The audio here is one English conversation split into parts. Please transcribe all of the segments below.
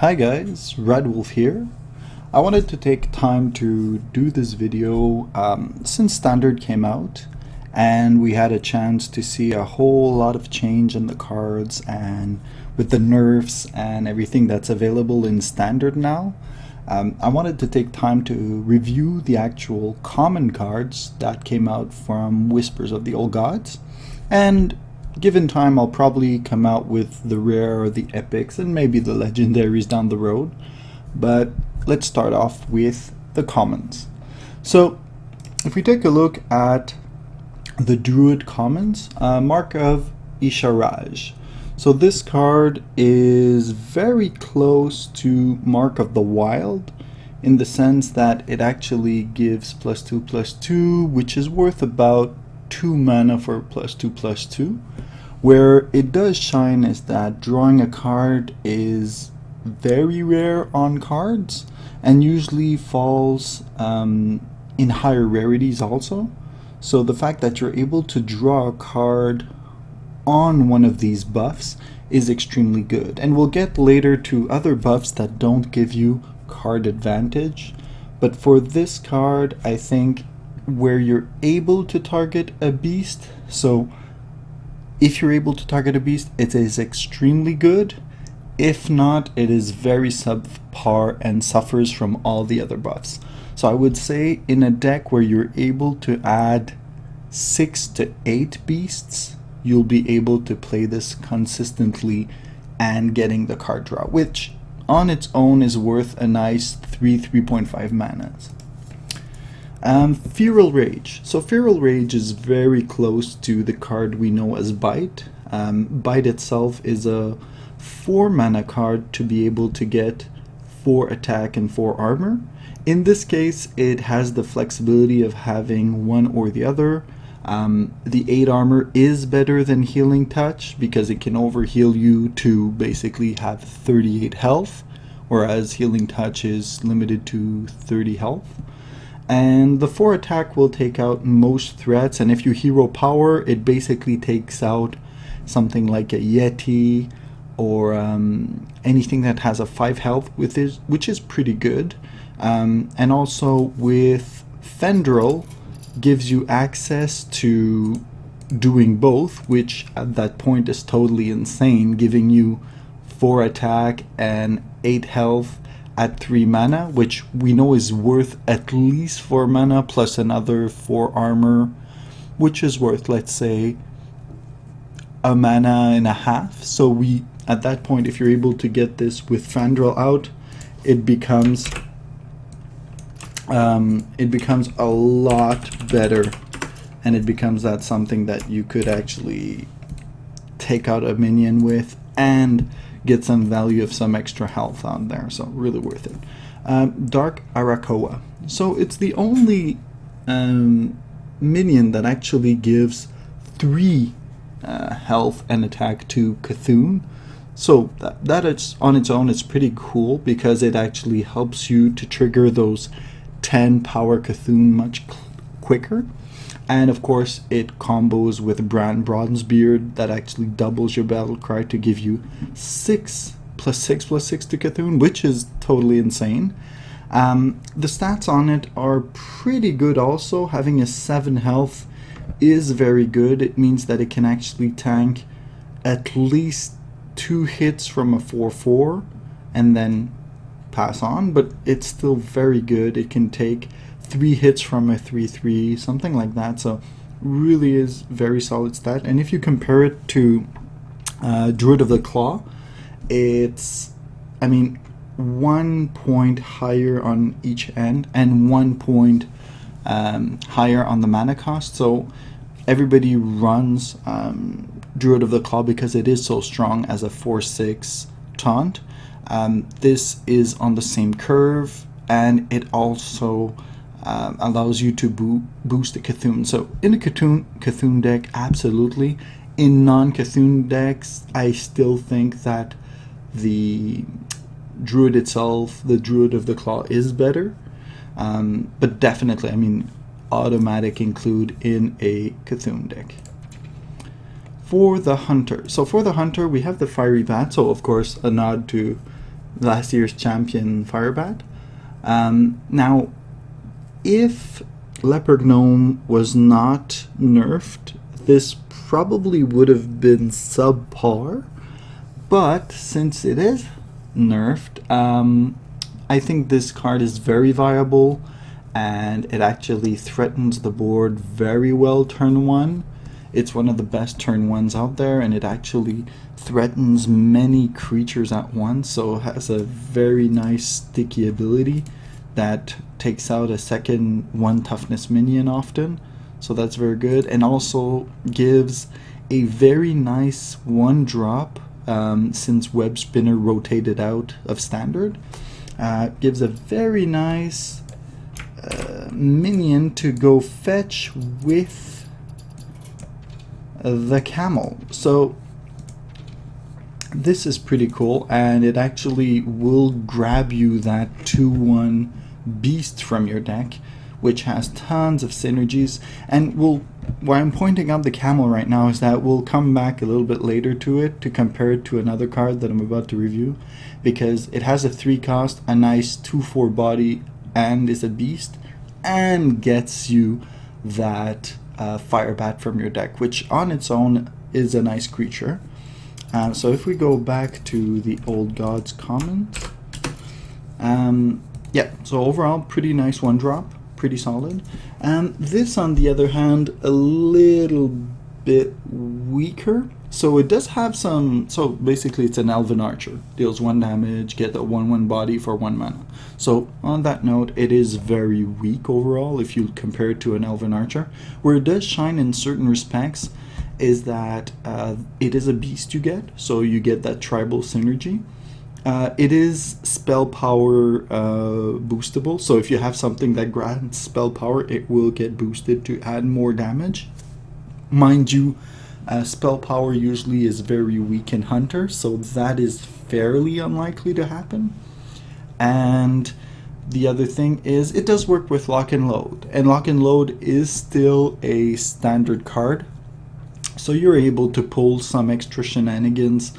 Hi guys, Red Wolf here. I wanted to take time to do this video since Standard came out and we had a chance to see a whole lot of change in the cards and with the nerfs and everything that's available in Standard now. I wanted to take time to review the actual common cards that came out from Whispers of the Old Gods, and given time I'll probably come out with the rare or the epics and maybe the legendaries down the road, but let's start off with the commons. So if we take a look at the Druid commons, Mark of Isharaj. So this card is very close to Mark of the Wild in the sense that it actually gives +2/+2, which is worth about 2 mana for +2/+2. Where it does shine is that drawing a card is very rare on cards and usually falls in higher rarities also. So the fact that you're able to draw a card on one of these buffs is extremely good, and we'll get later to other buffs that don't give you card advantage, but for this card I think where you're able to target a beast, so if you're able to target a beast, it is extremely good. If not, it is very subpar and suffers from all the other buffs. So I would say in a deck where you're able to add 6 to 8 beasts, you'll be able to play this consistently and getting the card draw, which on its own is worth a nice 3.5 manas. Feral Rage. So Feral Rage is very close to the card we know as Bite. Bite itself is a 4 mana card to be able to get 4 attack and 4 armor. In this case it has the flexibility of having one or the other. The 8 armor is better than Healing Touch because it can overheal you to basically have 38 health, whereas Healing Touch is limited to 30 health. And the 4 attack will take out most threats, and if you hero power, it basically takes out something like a Yeti or anything that has a 5 health with it, which is pretty good. And also with Fendril gives you access to doing both, which at that point is totally insane, giving you 4 attack and 8 health at 3 mana, which we know is worth at least 4 mana plus another 4 armor, which is worth, let's say, a mana and a half. So we, at that point, if you're able to get this with Fandral out, it becomes a lot better, and it becomes that something that you could actually take out a minion with and get some value of some extra health on there, so really worth it. Dark Arakoa. So it's the only minion that actually gives 3 health and attack to Cthulhu. So that is on its own, it's pretty cool because it actually helps you to trigger those 10 power Cthulhu much quicker. And of course it combos with Brand Bronzebeard that actually doubles your battle cry to give you 6+6/+6 to Cthulhu, which is totally insane. The stats on it are pretty good also. Having a 7 health is very good. It means that it can actually tank at least 2 hits from a 4/4 and then pass on, but it's still very good. It can take 3 hits from a 3/3, something like that, so really is very solid stat. And if you compare it to Druid of the Claw, it's, I mean, 1 point higher on each end and 1 point higher on the mana cost. So everybody runs Druid of the Claw because it is so strong as a 4/6 taunt. This is on the same curve, and it also allows you to boost the Cthulhu. So in a Cthulhu deck, absolutely. In non-Cthulhu decks, I still think that the Druid itself, the Druid of the Claw, is better. But definitely, I mean, automatic include in a Cthulhu deck. For the Hunter. So for the Hunter, we have the Fiery Bat. So of course, a nod to last year's champion Firebat. Now, if Leopard Gnome was not nerfed, this probably would have been subpar, but since it is nerfed, I think this card is very viable, and it actually threatens the board very well turn 1. It's one of the best turn 1s out there, and it actually threatens many creatures at once, so it has a very nice sticky ability that takes out a second 1 toughness minion often, so that's very good, and also gives a very nice 1-drop since Web Spinner rotated out of standard. Gives a very nice minion to go fetch with the camel. So this is pretty cool, and it actually will grab you that 2/1 beast from your deck, which has tons of synergies. And why I'm pointing out the camel right now is that we'll come back a little bit later to it to compare it to another card that I'm about to review, because it has a 3 cost, a nice 2/4 body, and is a beast, and gets you that Firebat from your deck, which on its own is a nice creature. So if we go back to the Old Gods comment, yeah, so overall pretty nice 1-drop, pretty solid. This on the other hand, a little bit weaker. So it does have some, so basically it's an Elven Archer, deals 1 damage, get a 1/1 body for 1 mana. So on that note, it is very weak overall if you compare it to an Elven Archer. Where it does shine in certain respects is that it is a beast you get, so you get that tribal synergy. It is spell power boostable, so if you have something that grants spell power, it will get boosted to add more damage. Mind you, spell power usually is very weak in Hunter, so that is fairly unlikely to happen. And the other thing is it does work with Lock and Load, and Lock and Load is still a standard card, so you're able to pull some extra shenanigans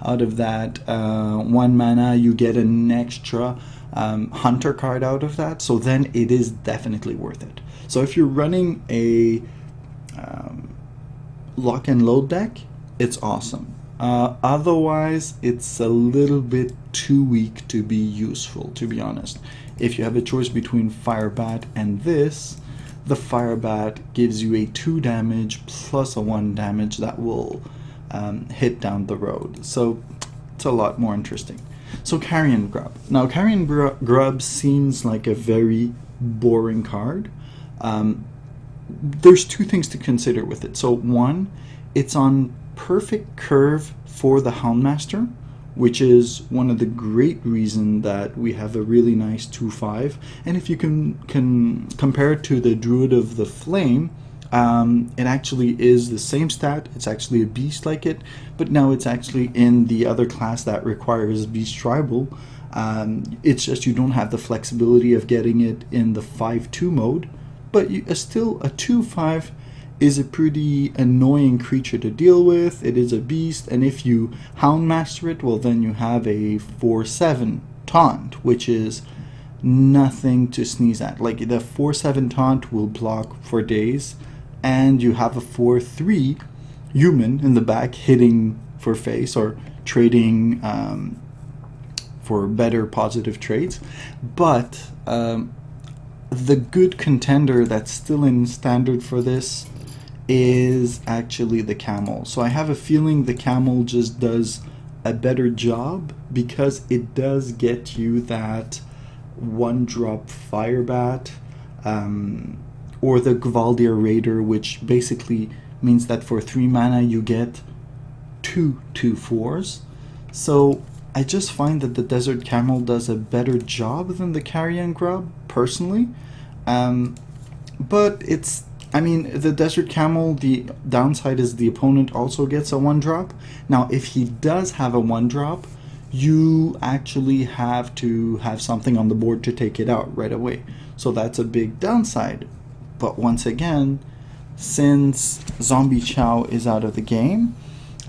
out of that 1 mana. You get an extra Hunter card out of that, so then it is definitely worth it. So if you're running a Lock and Load deck, it's awesome. Otherwise, it's a little bit too weak to be useful, to be honest. If you have a choice between Firebat and this, the Firebat gives you a 2 damage plus a 1 damage that will hit down the road. So it's a lot more interesting. So Carrion Grub. Now Carrion Grub seems like a very boring card. There's 2 things to consider with it. So one, it's on perfect curve for the Houndmaster, which is one of the great reasons that we have a really nice 2/5. And if you can compare it to the Druid of the Flame, it actually is the same stat. It's actually a beast like it, but now it's actually in the other class that requires beast tribal. It's just you don't have the flexibility of getting it in the 5/2 mode, but still a 2/5 is a pretty annoying creature to deal with. It is a beast, and if you Houndmaster it, well then you have a 4/7 taunt, which is nothing to sneeze at. Like the 4/7 taunt will block for days, and you have a 4/3 human in the back hitting for face or trading for better positive trades. But the good contender that's still in standard for this is actually the camel. So I have a feeling the camel just does a better job because it does get you that 1-drop Firebat or the Gvaldir Raider, which basically means that for 3 mana you get 2 2/4s. So I just find that the Desert Camel does a better job than the Carrion Grub, personally. But it's, I mean, the Desert Camel, the downside is the opponent also gets a 1-drop. Now, if he does have a 1-drop, you actually have to have something on the board to take it out right away. So that's a big downside. But once again, since Zombie Chow is out of the game,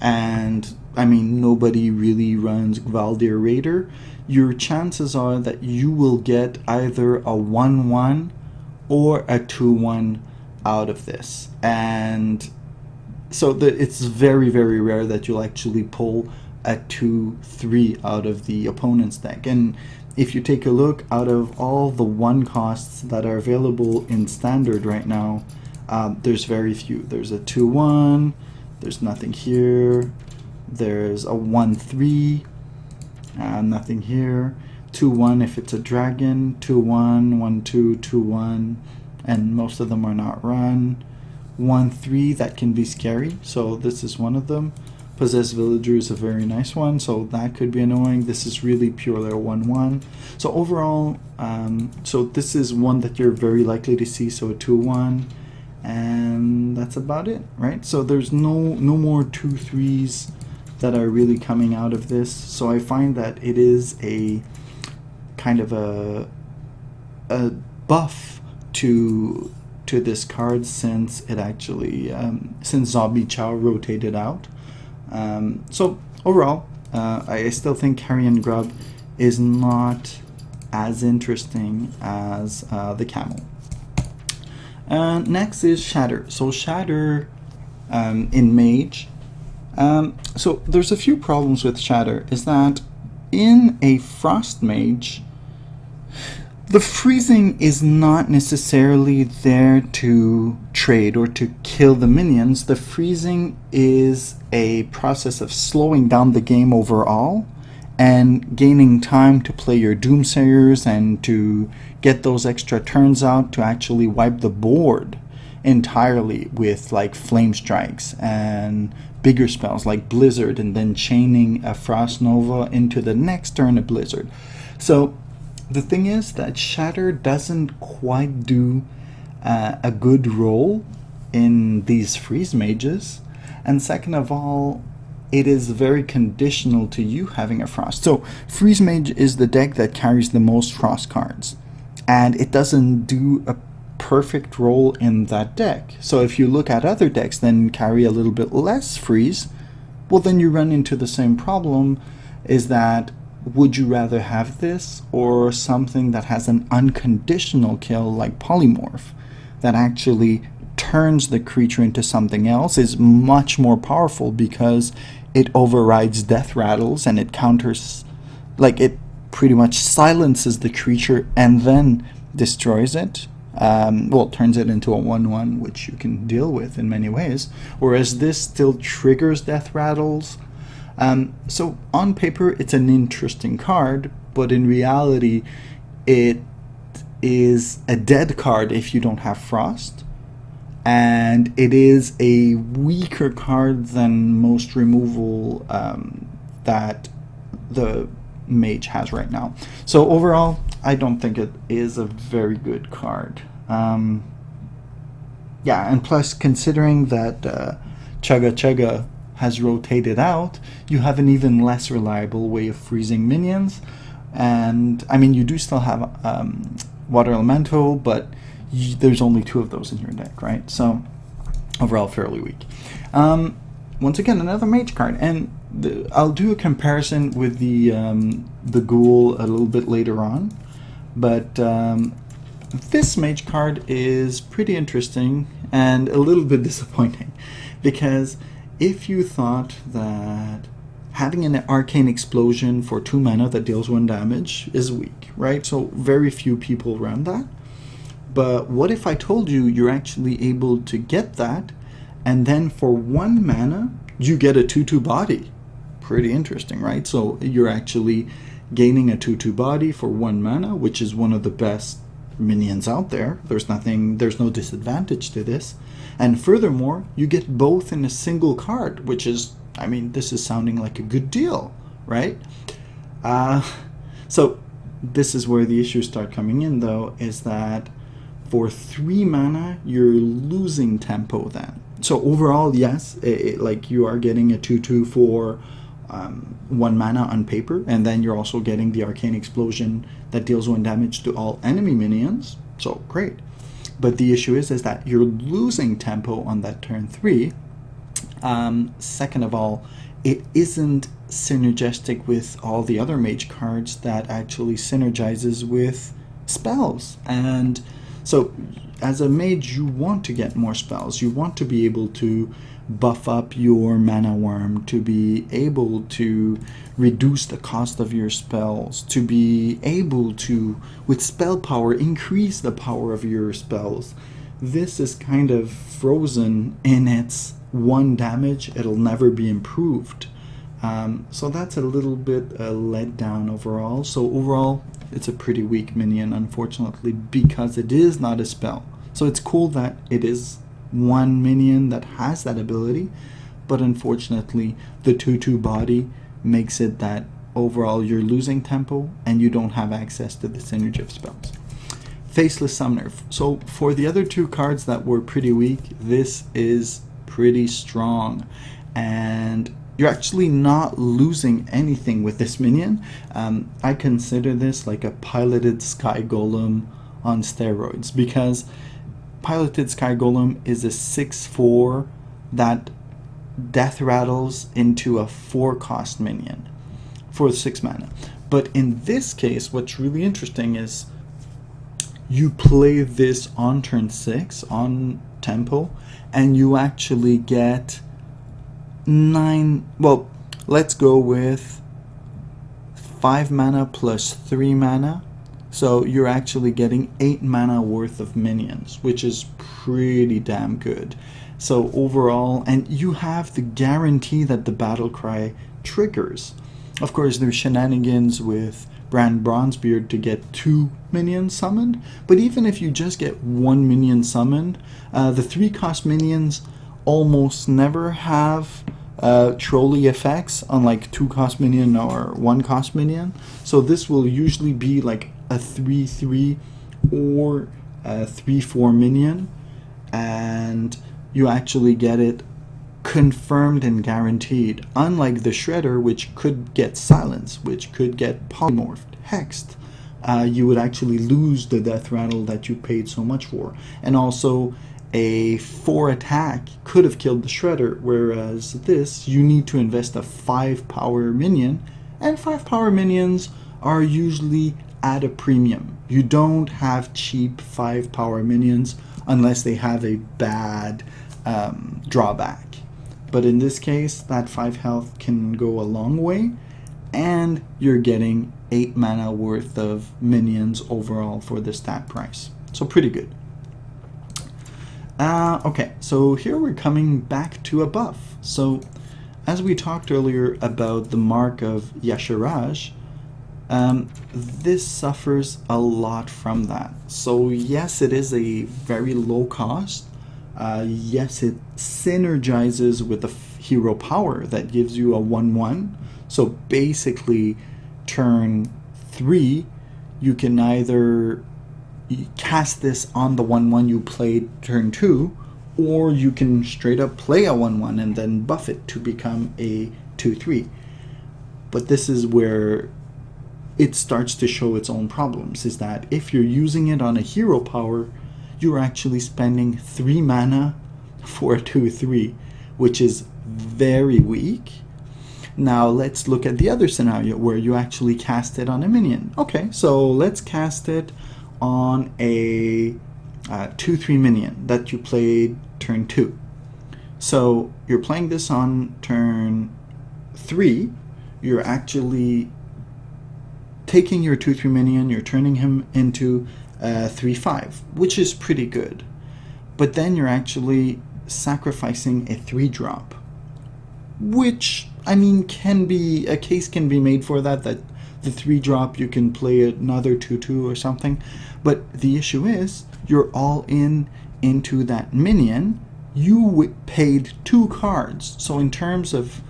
and I mean, nobody really runs Gvaldir Raider, your chances are that you will get either a 1-1 or a 2-1 out of this. And so it's very, very rare that you'll actually pull a 2-3 out of the opponent's deck. And if you take a look, out of all the 1 costs that are available in Standard right now, there's very few. There's a 2-1, there's nothing here, there's a 1-3, nothing here, 2-1 if it's a dragon, 2-1, 1-2, 2-1, and most of them are not run. 1-3, that can be scary, so this is one of them. Possessed Villager is a very nice one, so that could be annoying. This is really purely a 1-1. So overall, so this is one that you're very likely to see, so a 2-1, and that's about it, right? So there's no more 2-3s that are really coming out of this. So I find that it is a kind of a buff to this card, since it actually since Zombie Chow rotated out. So overall, I still think Carrion Grub is not as interesting as the Camel. Next is Shatter. So Shatter in Mage. So there's a few problems with Shatter. Is that in a Frost Mage, the freezing is not necessarily there to trade or to kill the minions. The freezing is a process of slowing down the game overall and gaining time to play your Doomsayers and to get those extra turns out to actually wipe the board entirely with like Flame Strikes and bigger spells like Blizzard, and then chaining a Frost Nova into the next turn of Blizzard. So the thing is that Shatter doesn't quite do a good role in these Freeze Mages, and second of all, it is very conditional to you having a Frost. So Freeze Mage is the deck that carries the most Frost cards, and it doesn't do a perfect role in that deck. So if you look at other decks that carry a little bit less Freeze, well then you run into the same problem, is that would you rather have this or something that has an unconditional kill like Polymorph that actually turns the creature into something else, is much more powerful because it overrides Death Rattles and it counters, like it pretty much silences the creature and then destroys it. Well, turns it into a 1-1, which you can deal with in many ways, whereas this still triggers Death Rattles. So on paper it's an interesting card, but in reality it is a dead card if you don't have Frost, and it is a weaker card than most removal that the Mage has right now. So overall, I don't think it is a very good card. Yeah, and plus considering that Chugga Chugga has rotated out, you have an even less reliable way of freezing minions. And I mean, you do still have Water Elemental, but there's only 2 of those in your deck, right? So overall fairly weak. Once again, another Mage card, and I'll do a comparison with the Ghoul a little bit later on, but this Mage card is pretty interesting and a little bit disappointing, because if you thought that having an Arcane Explosion for 2 mana that deals 1 damage is weak, right? So very few people run that. But what if I told you you're actually able to get that, and then for 1 mana you get a 2/2 body? Pretty interesting, right? So you're actually gaining a 2/2 body for 1 mana, which is one of the best minions out there. There's no disadvantage to this. And furthermore, you get both in a single card, which is, I mean, this is sounding like a good deal, right? So this is where the issues start coming in, though, is that for 3 mana, you're losing tempo then. So overall, yes, like you are getting a 2/2 for 1 mana on paper, and then you're also getting the Arcane Explosion that deals 1 damage to all enemy minions. So great. But the issue is that you're losing tempo on that turn 3. Second of all, it isn't synergistic with all the other mage cards that actually synergizes with spells. And so as a mage, you want to get more spells. You want to be able to buff up your mana worm, to be able to reduce the cost of your spells, to be able to, with spell power, increase the power of your spells. This is kind of frozen in its 1 damage. It'll never be improved. So that's a little bit let down overall. So overall, it's a pretty weak minion, unfortunately, because it is not a spell. So it's cool that it is one minion that has that ability, but unfortunately the 2/2 body makes it that overall you're losing tempo and you don't have access to the synergy of spells. Faceless Summoner. So for the other 2 cards that were pretty weak, this is pretty strong, and you're actually not losing anything with this minion. I consider this like a piloted Sky Golem on steroids, because Piloted Sky Golem is a 6/4 that death rattles into a 4-cost minion for 6 mana. But in this case, what's really interesting is you play this on turn 6 on tempo, and you actually get 9, well, let's go with 5 mana plus 3 mana. So you're actually getting 8 mana worth of minions, which is pretty damn good. So overall, and you have the guarantee that the battle cry triggers. Of course, there's shenanigans with Brand Bronzebeard to get 2 minions summoned, but even if you just get 1 minion summoned, the 3-cost minions almost never have trolley effects, unlike 2-cost minion or 1-cost minion. So this will usually be like a 3/3 or a 3/4 minion, and you actually get it confirmed and guaranteed, unlike the Shredder, which could get silenced, which could get polymorphed, hexed. You would actually lose the death rattle that you paid so much for. And also a 4 attack could have killed the Shredder, whereas this, you need to invest a 5 power minion, and 5 power minions are usually at a premium. You don't have cheap 5 power minions unless they have a bad drawback. But in this case, that 5 health can go a long way, and you're getting 8 mana worth of minions overall for the stat price. So pretty good. Okay, so here we're coming back to a buff. So as we talked earlier about the mark of Yashiraj, this suffers a lot from that. So yes, it is a very low cost. Yes, it synergizes with the hero power that gives you a 1/1. So basically, turn 3, you can either cast this on the 1/1 you played turn 2, or you can straight up play a 1/1 and then buff it to become a 2/3. But this is where it starts to show its own problems, is that if you're using it on a hero power, you're actually spending 3 mana for a 2/3, which is very weak. Now let's look at the other scenario where you actually cast it on a minion. Okay, so let's cast it on a 2/3 minion that you played turn 2. So you're playing this on turn 3, you're actually taking your 2/3 minion, you're turning him into 3/5, which is pretty good. But then you're actually sacrificing a 3-drop, which, I mean, a case can be made for that the 3-drop you can play another 2/2 or something. But the issue is, you're all into that minion. You paid 2 cards, so in terms of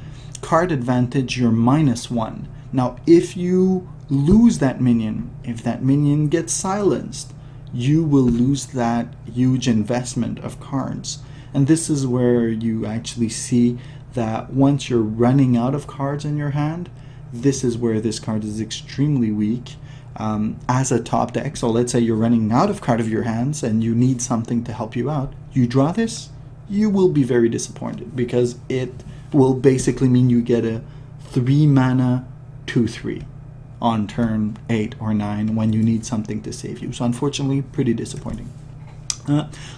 card advantage, you're -1. Now if you lose that minion, if that minion gets silenced, you will lose that huge investment of cards. And this is where you actually see that once you're running out of cards in your hand, this is where this card is extremely weak as a top deck. So let's say you're running out of card of your hands and you need something to help you out. You draw this, you will be very disappointed, because it will basically mean you get a 3 mana 2/3 on turn 8 or 9 when you need something to save you. So unfortunately, pretty disappointing.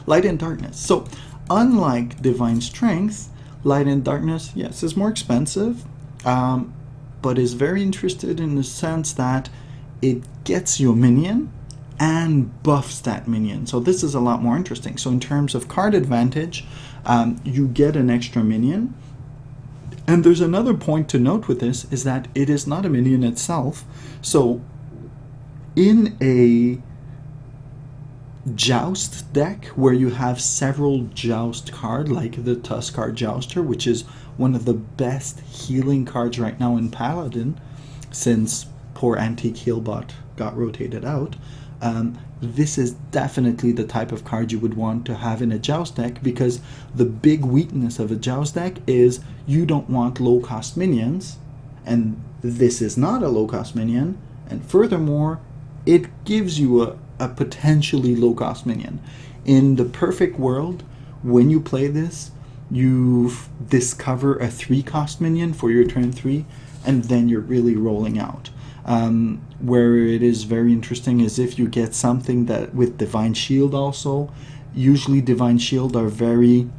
Light and Darkness. So unlike Divine Strength, Light and Darkness, yes, is more expensive, but is very interested in the sense that it gets you a minion and buffs that minion. So this is a lot more interesting. So in terms of card advantage, you get an extra minion. And there's another point to note with this is that it is not a minion itself. So in a Joust deck where you have several Joust cards, like the Tuskar Jouster, which is one of the best healing cards right now in Paladin, since poor Antique Healbot got rotated out, this is definitely the type of card you would want to have in a Joust deck, because the big weakness of a Joust deck is you don't want low-cost minions, and this is not a low-cost minion, and furthermore, it gives you a potentially low-cost minion. In the perfect world, when you play this, you discover a 3-cost minion for your turn 3, and then you're really rolling out. Where it is very interesting is if you get something that with Divine Shield also. Usually Divine Shield are very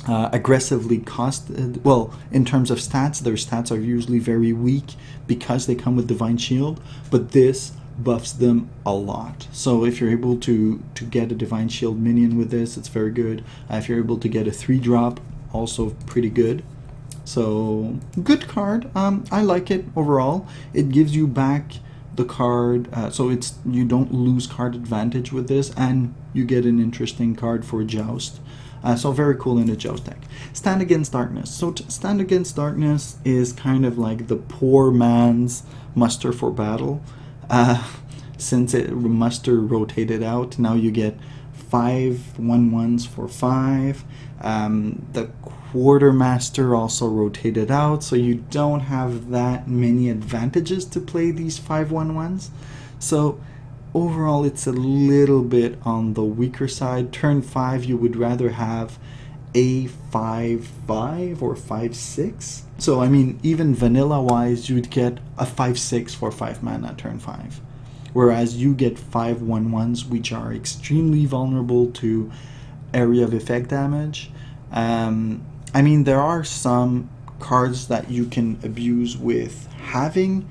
aggressively costed. Well, in terms of stats, their stats are usually very weak because they come with Divine Shield, but this buffs them a lot. So if you're able to get a Divine Shield minion with this, it's very good. If you're able to get a 3-drop, also pretty good. So good card. I like it overall. It gives you back the card, so you don't lose card advantage with this, and you get an interesting card for Joust. So very cool in a Joust deck. Stand Against Darkness. So Stand Against Darkness is kind of like the poor man's Muster for Battle. Since Muster rotated out, now you get 5 1/1s for 5. The Quartermaster also rotated out, so you don't have that many advantages to play these 5 1/1s. So overall, it's a little bit on the weaker side. Turn 5, you would rather have a 5/5 or 5/6. So I mean, even vanilla wise, you'd get a 5/6 for 5 mana turn 5. Whereas you get 5 1/1s, which are extremely vulnerable to area of effect damage. I mean, there are some cards that you can abuse with having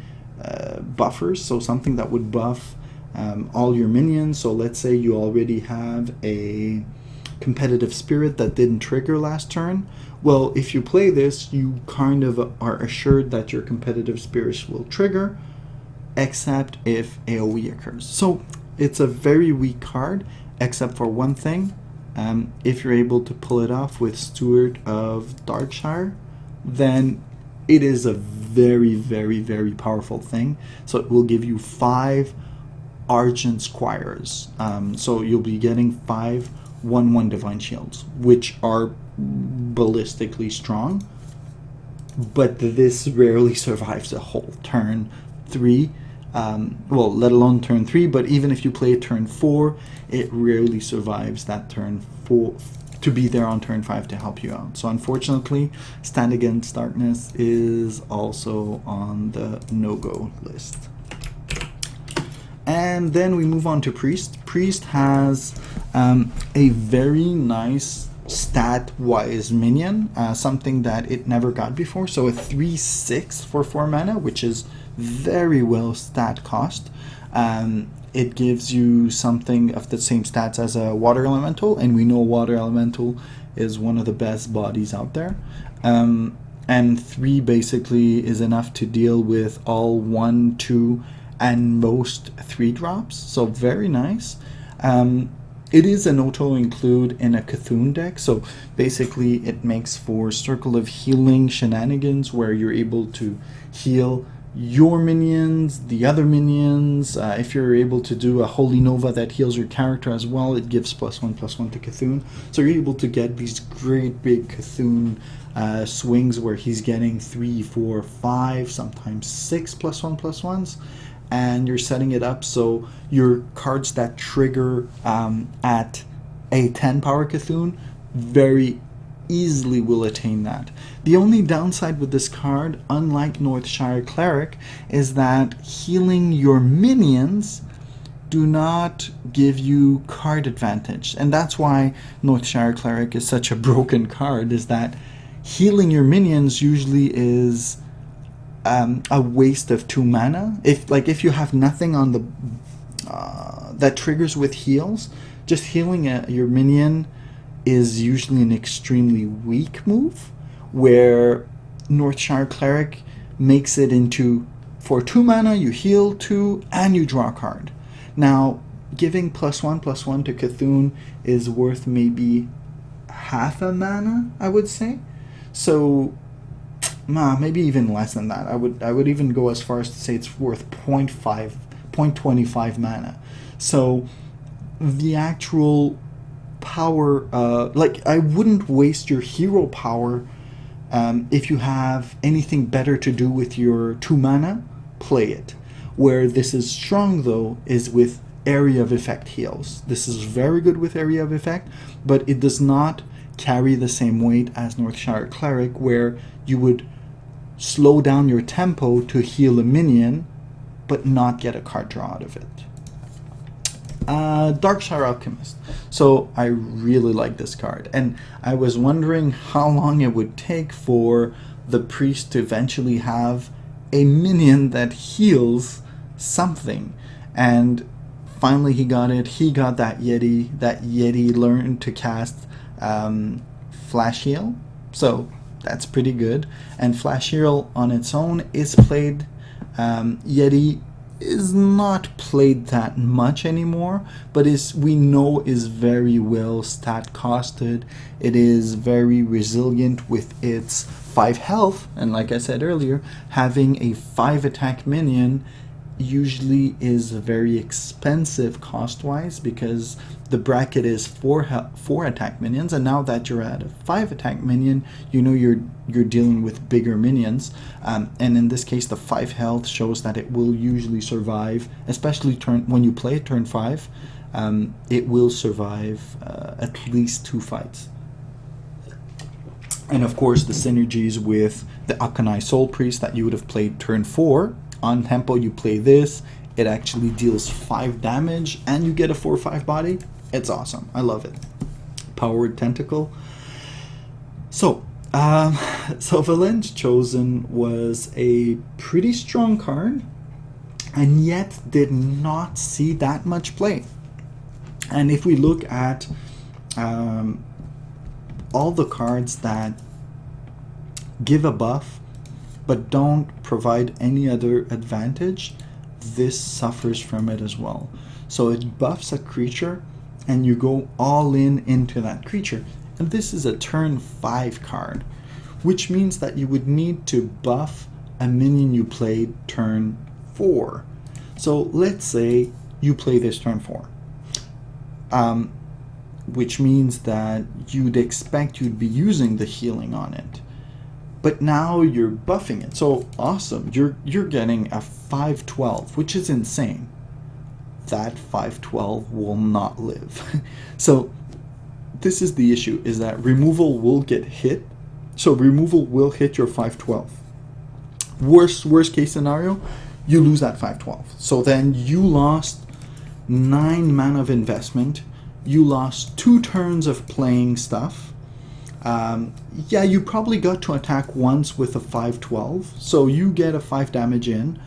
buffers, so something that would buff all your minions. So let's say you already have a Competitive Spirit that didn't trigger last turn. Well, if you play this, you kind of are assured that your Competitive Spirits will trigger, except if AoE occurs. So it's a very weak card, except for one thing. If you're able to pull it off with Steward of Darkshire, then it is a very, very, very powerful thing. So it will give you 5 Argent Squires. So you'll be getting 5 1/1 Divine Shields, which are ballistically strong. But this rarely survives a whole turn 3. Well, let alone turn 3, but even if you play a turn 4, it rarely survives that turn 4 to be there on turn 5 to help you out. So unfortunately, Stand Against Darkness is also on the no-go list. And then we move on to Priest. Priest has a very nice stat-wise minion, something that it never got before. So a 3/6 for 4 mana, which is very well stat cost. It gives you something of the same stats as a Water Elemental, and we know Water Elemental is one of the best bodies out there. And 3 basically is enough to deal with all 1, 2, and most 3-drops, so very nice. It is an auto-include in a Cthulhu deck, so basically it makes for Circle of Healing shenanigans where you're able to heal your minions, the other minions. If you're able to do a Holy Nova that heals your character as well, it gives +1/+1 to Cthulhu. So you're able to get these great big Cthulhu swings where he's getting 3, 4, 5, sometimes 6 +1/+1s. And you're setting it up so your cards that trigger at a 10 power Cthulhu very easily will attain that. The only downside with this card, unlike Northshire Cleric, is that healing your minions do not give you card advantage. And that's why Northshire Cleric is such a broken card, is that healing your minions usually is a waste of 2 mana. If you have nothing on the that triggers with heals, just healing your minion is usually an extremely weak move, where Northshire Cleric makes it into, for 2 mana you heal 2 and you draw a card. Now, giving +1/+1 to Cthulhu is worth maybe half a mana, I would say. So maybe even less than that. I would even go as far as to say it's worth 0.25 mana. So the actual power, I wouldn't waste your hero power. If you have anything better to do with your 2 mana, play it. Where this is strong though is with area of effect heals. This is very good with area of effect, but it does not carry the same weight as Northshire Cleric, where you would slow down your tempo to heal a minion but not get a card draw out of it. Darkshire Alchemist. So I really like this card, and I was wondering how long it would take for the priest to eventually have a minion that heals something, and finally he got it. He got that Yeti. That Yeti learned to cast Flash Heal, so that's pretty good. And Flash Heal on its own is played. Yeti is not played that much anymore, but we know is very well stat costed. It is very resilient with its 5 health, and like I said earlier, having a 5 attack minion usually is very expensive cost-wise, because the bracket is 4 attack minions, and now that you're at a 5 attack minion, you know you're dealing with bigger minions, and in this case the 5 health shows that it will usually survive, especially when you play turn 5. It will survive at least 2 fights. And of course the synergies with the Akanai Soul Priest that you would have played turn 4. On tempo you play this, it actually deals 5 damage and you get a 4/5 body. It's awesome. I love it. Powered Tentacle. So Valen's Chosen was a pretty strong card, and yet did not see that much play. And if we look at all the cards that give a buff but don't provide any other advantage, this suffers from it as well. So it buffs a creature and you go all in into that creature. And this is a turn 5 card, which means that you would need to buff a minion you played turn 4. So let's say you play this turn 4, which means that you'd expect you'd be using the healing on it. But now you're buffing it. So awesome. You're getting a 5/12, which is insane. That 5/12 will not live. So this is the issue, is that removal will get hit. So removal will hit your 5/12. Worst case scenario, you lose that 5/12. So then you lost 9 mana of investment. You lost 2 turns of playing stuff. Yeah, you probably got to attack once with a 5/12, so you get a 5 damage in,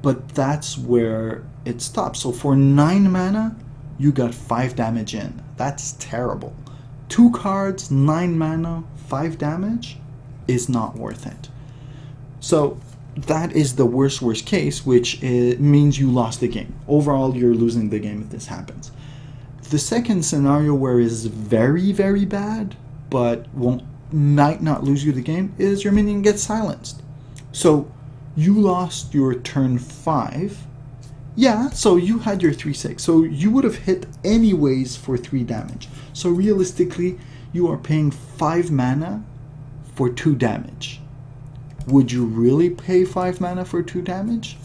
but that's where it stops. So for 9 mana, you got 5 damage in. That's terrible. 2 cards, 9 mana, 5 damage is not worth it. So that is the worst case, which means you lost the game. Overall, you're losing the game if this happens. The second scenario, where it is very, very bad, but might not lose you the game, is your minion gets silenced. So you lost your turn 5. Yeah, so you had your 3/6. So you would have hit anyways for 3 damage. So realistically, you are paying 5 mana for 2 damage. Would you really pay 5 mana for 2 damage?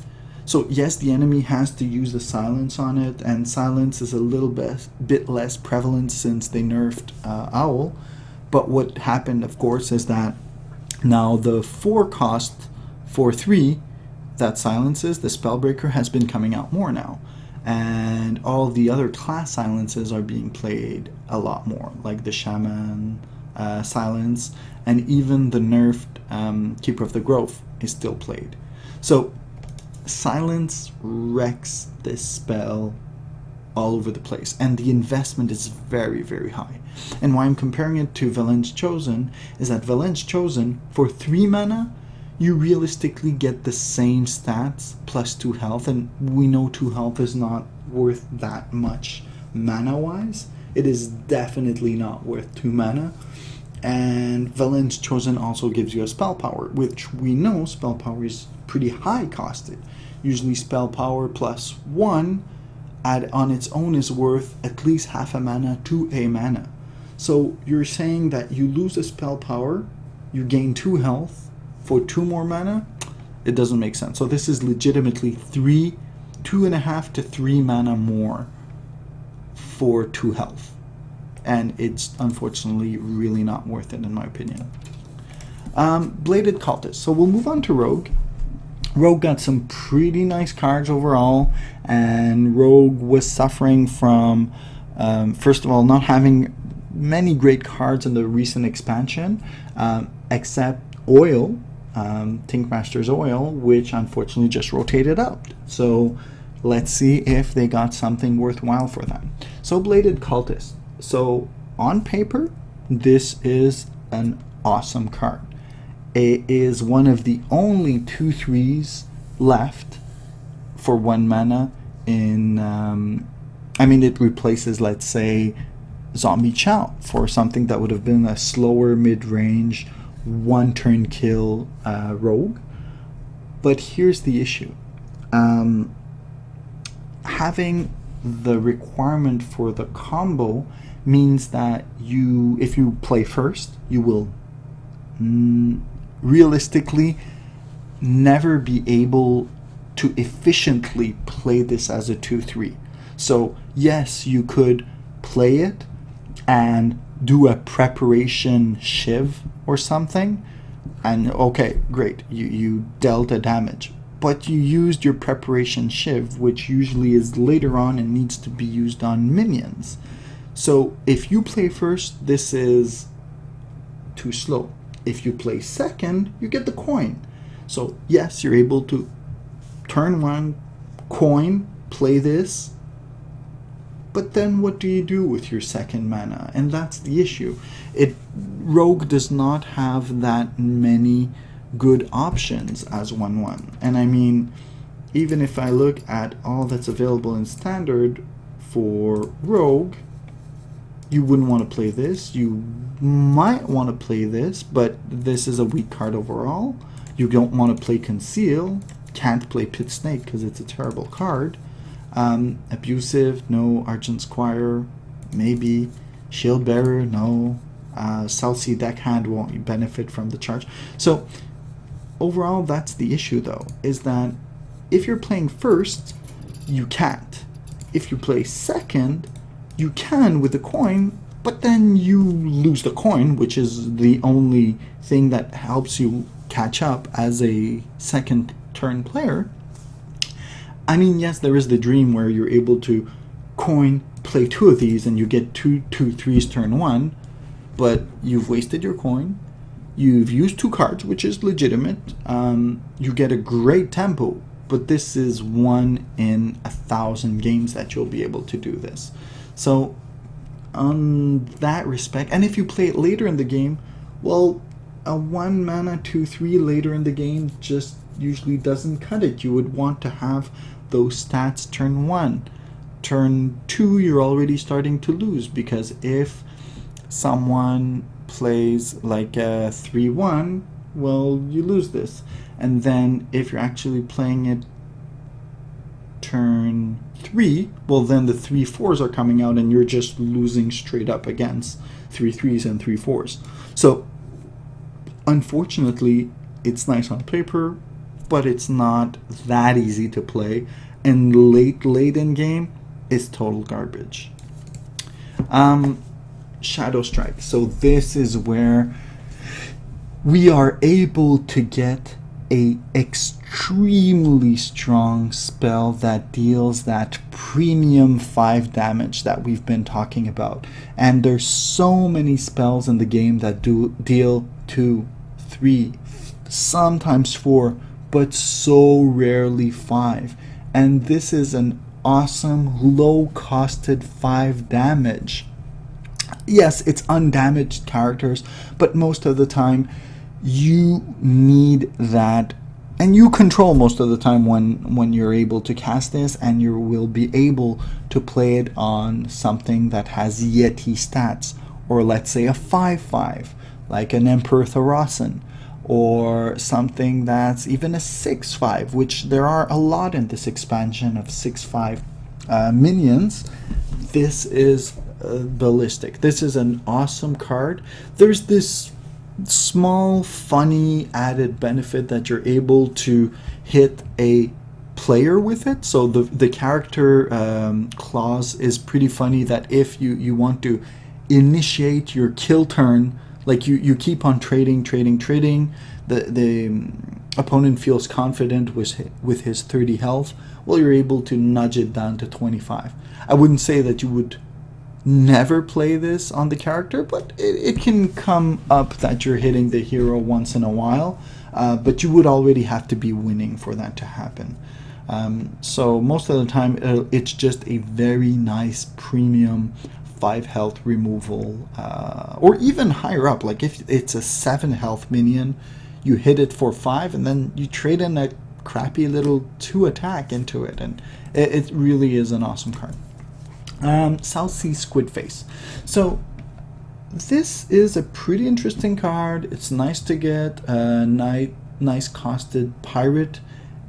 So yes, the enemy has to use the silence on it, and silence is a little bit less prevalent since they nerfed Owl. But what happened, of course, is that now the 4 cost for 3 that silences the Spellbreaker has been coming out more now. And all the other class silences are being played a lot more, like the Shaman silence, and even the nerfed Keeper of the Grove is still played. So silence wrecks this spell all over the place, and the investment is very, very high. And why I'm comparing it to Valen's Chosen is that Valen's Chosen, for 3 mana, you realistically get the same stats plus 2 health, and we know 2 health is not worth that much mana-wise. It is definitely not worth 2 mana. And Valen's Chosen also gives you a spell power, which we know spell power is pretty high costed. Usually spell power plus 1 on its own is worth at least half a mana to a mana. So you're saying that you lose a spell power, you gain 2 health for 2 more mana? It doesn't make sense. So this is legitimately 2.5 to 3 mana more for 2 health. And it's unfortunately really not worth it in my opinion. Bladed Cultist. So we'll move on to Rogue. Rogue got some pretty nice cards overall, and Rogue was suffering from, first of all, not having many great cards in the recent expansion, except Oil, Tinkmaster's Oil, which unfortunately just rotated out. So let's see if they got something worthwhile for them. So Bladed Cultist. So on paper, this is an awesome card. It is one of the only 2/3s left for 1 mana in, it replaces, let's say, Zombie Chow for something that would have been a slower mid-range 1-turn kill rogue. But here's the issue. Having the requirement for the combo means that if you play first, you will realistically never be able to efficiently play this as a 2/3. So yes, you could play it and do a preparation shiv or something, and okay, great, you dealt a damage, but you used your preparation shiv, which usually is later on and needs to be used on minions. So if you play first, this is too slow. If you play second, you get the coin. So yes, you're able to turn 1, coin, play this, but then what do you do with your second mana? And that's the issue. Rogue does not have that many good options as 1/1. And I mean, even if I look at all that's available in Standard for Rogue, you wouldn't want to play this. You might want to play this, but this is a weak card overall. You don't want to play Conceal. Can't play Pit Snake because it's a terrible card. Abusive, no. Argent Squire, maybe. Shield Bearer, no. South Sea Deckhand won't benefit from the charge. So overall, that's the issue though, is that if you're playing first, you can't. If you play second, you can with the coin, but then you lose the coin, which is the only thing that helps you catch up as a second turn player. I mean, yes, there is the dream where you're able to coin, play 2 of these, and you get 2/3s turn 1, but you've wasted your coin. You've used 2 cards, which is legitimate. You get a great tempo, but this is 1 in 1,000 games that you'll be able to do this. So on that respect, and if you play it later in the game, well, a 1 mana 2/3 later in the game just usually doesn't cut it. You would want to have those stats turn 1. Turn 2, you're already starting to lose, because if someone plays like a 3/1, well, you lose this. And then if you're actually playing it turn 3, well, then the 3/4s are coming out and you're just losing straight up against 3/3s and 3/4s. So unfortunately, it's nice on paper, but it's not that easy to play, and late in game is total garbage. Shadow Strike. So this is where we are able to get a extremely strong spell that deals that premium 5 damage that we've been talking about. And there's so many spells in the game that deal 2, 3, sometimes 4, but so rarely 5. And this is an awesome low costed 5 damage. Yes, it's undamaged characters, but most of the time you need that, and you control most of the time when you're able to cast this, and you will be able to play it on something that has Yeti stats, or let's say a 5/5 like an Emperor Tharasan, or something that's even a 6/5, which there are a lot in this expansion of 6/5 minions. This is ballistic. This is an awesome card. There's this small funny added benefit that you're able to hit a player with it. So the character clause is pretty funny, that if you want to initiate your kill turn, like you keep on trading, the opponent feels confident with his 30 health, well, you're able to nudge it down to 25. I wouldn't say that you would never play this on the character, but it can come up that you're hitting the hero once in a while, but you would already have to be winning for that to happen. So most of the time it's just a very nice premium 5 health removal, or even higher up. Like if it's a 7 health minion, you hit it for 5 and then you trade in a crappy little 2 attack into it, and it really is an awesome card. South Sea Squidface. So this is a pretty interesting card. It's nice to get a nice costed pirate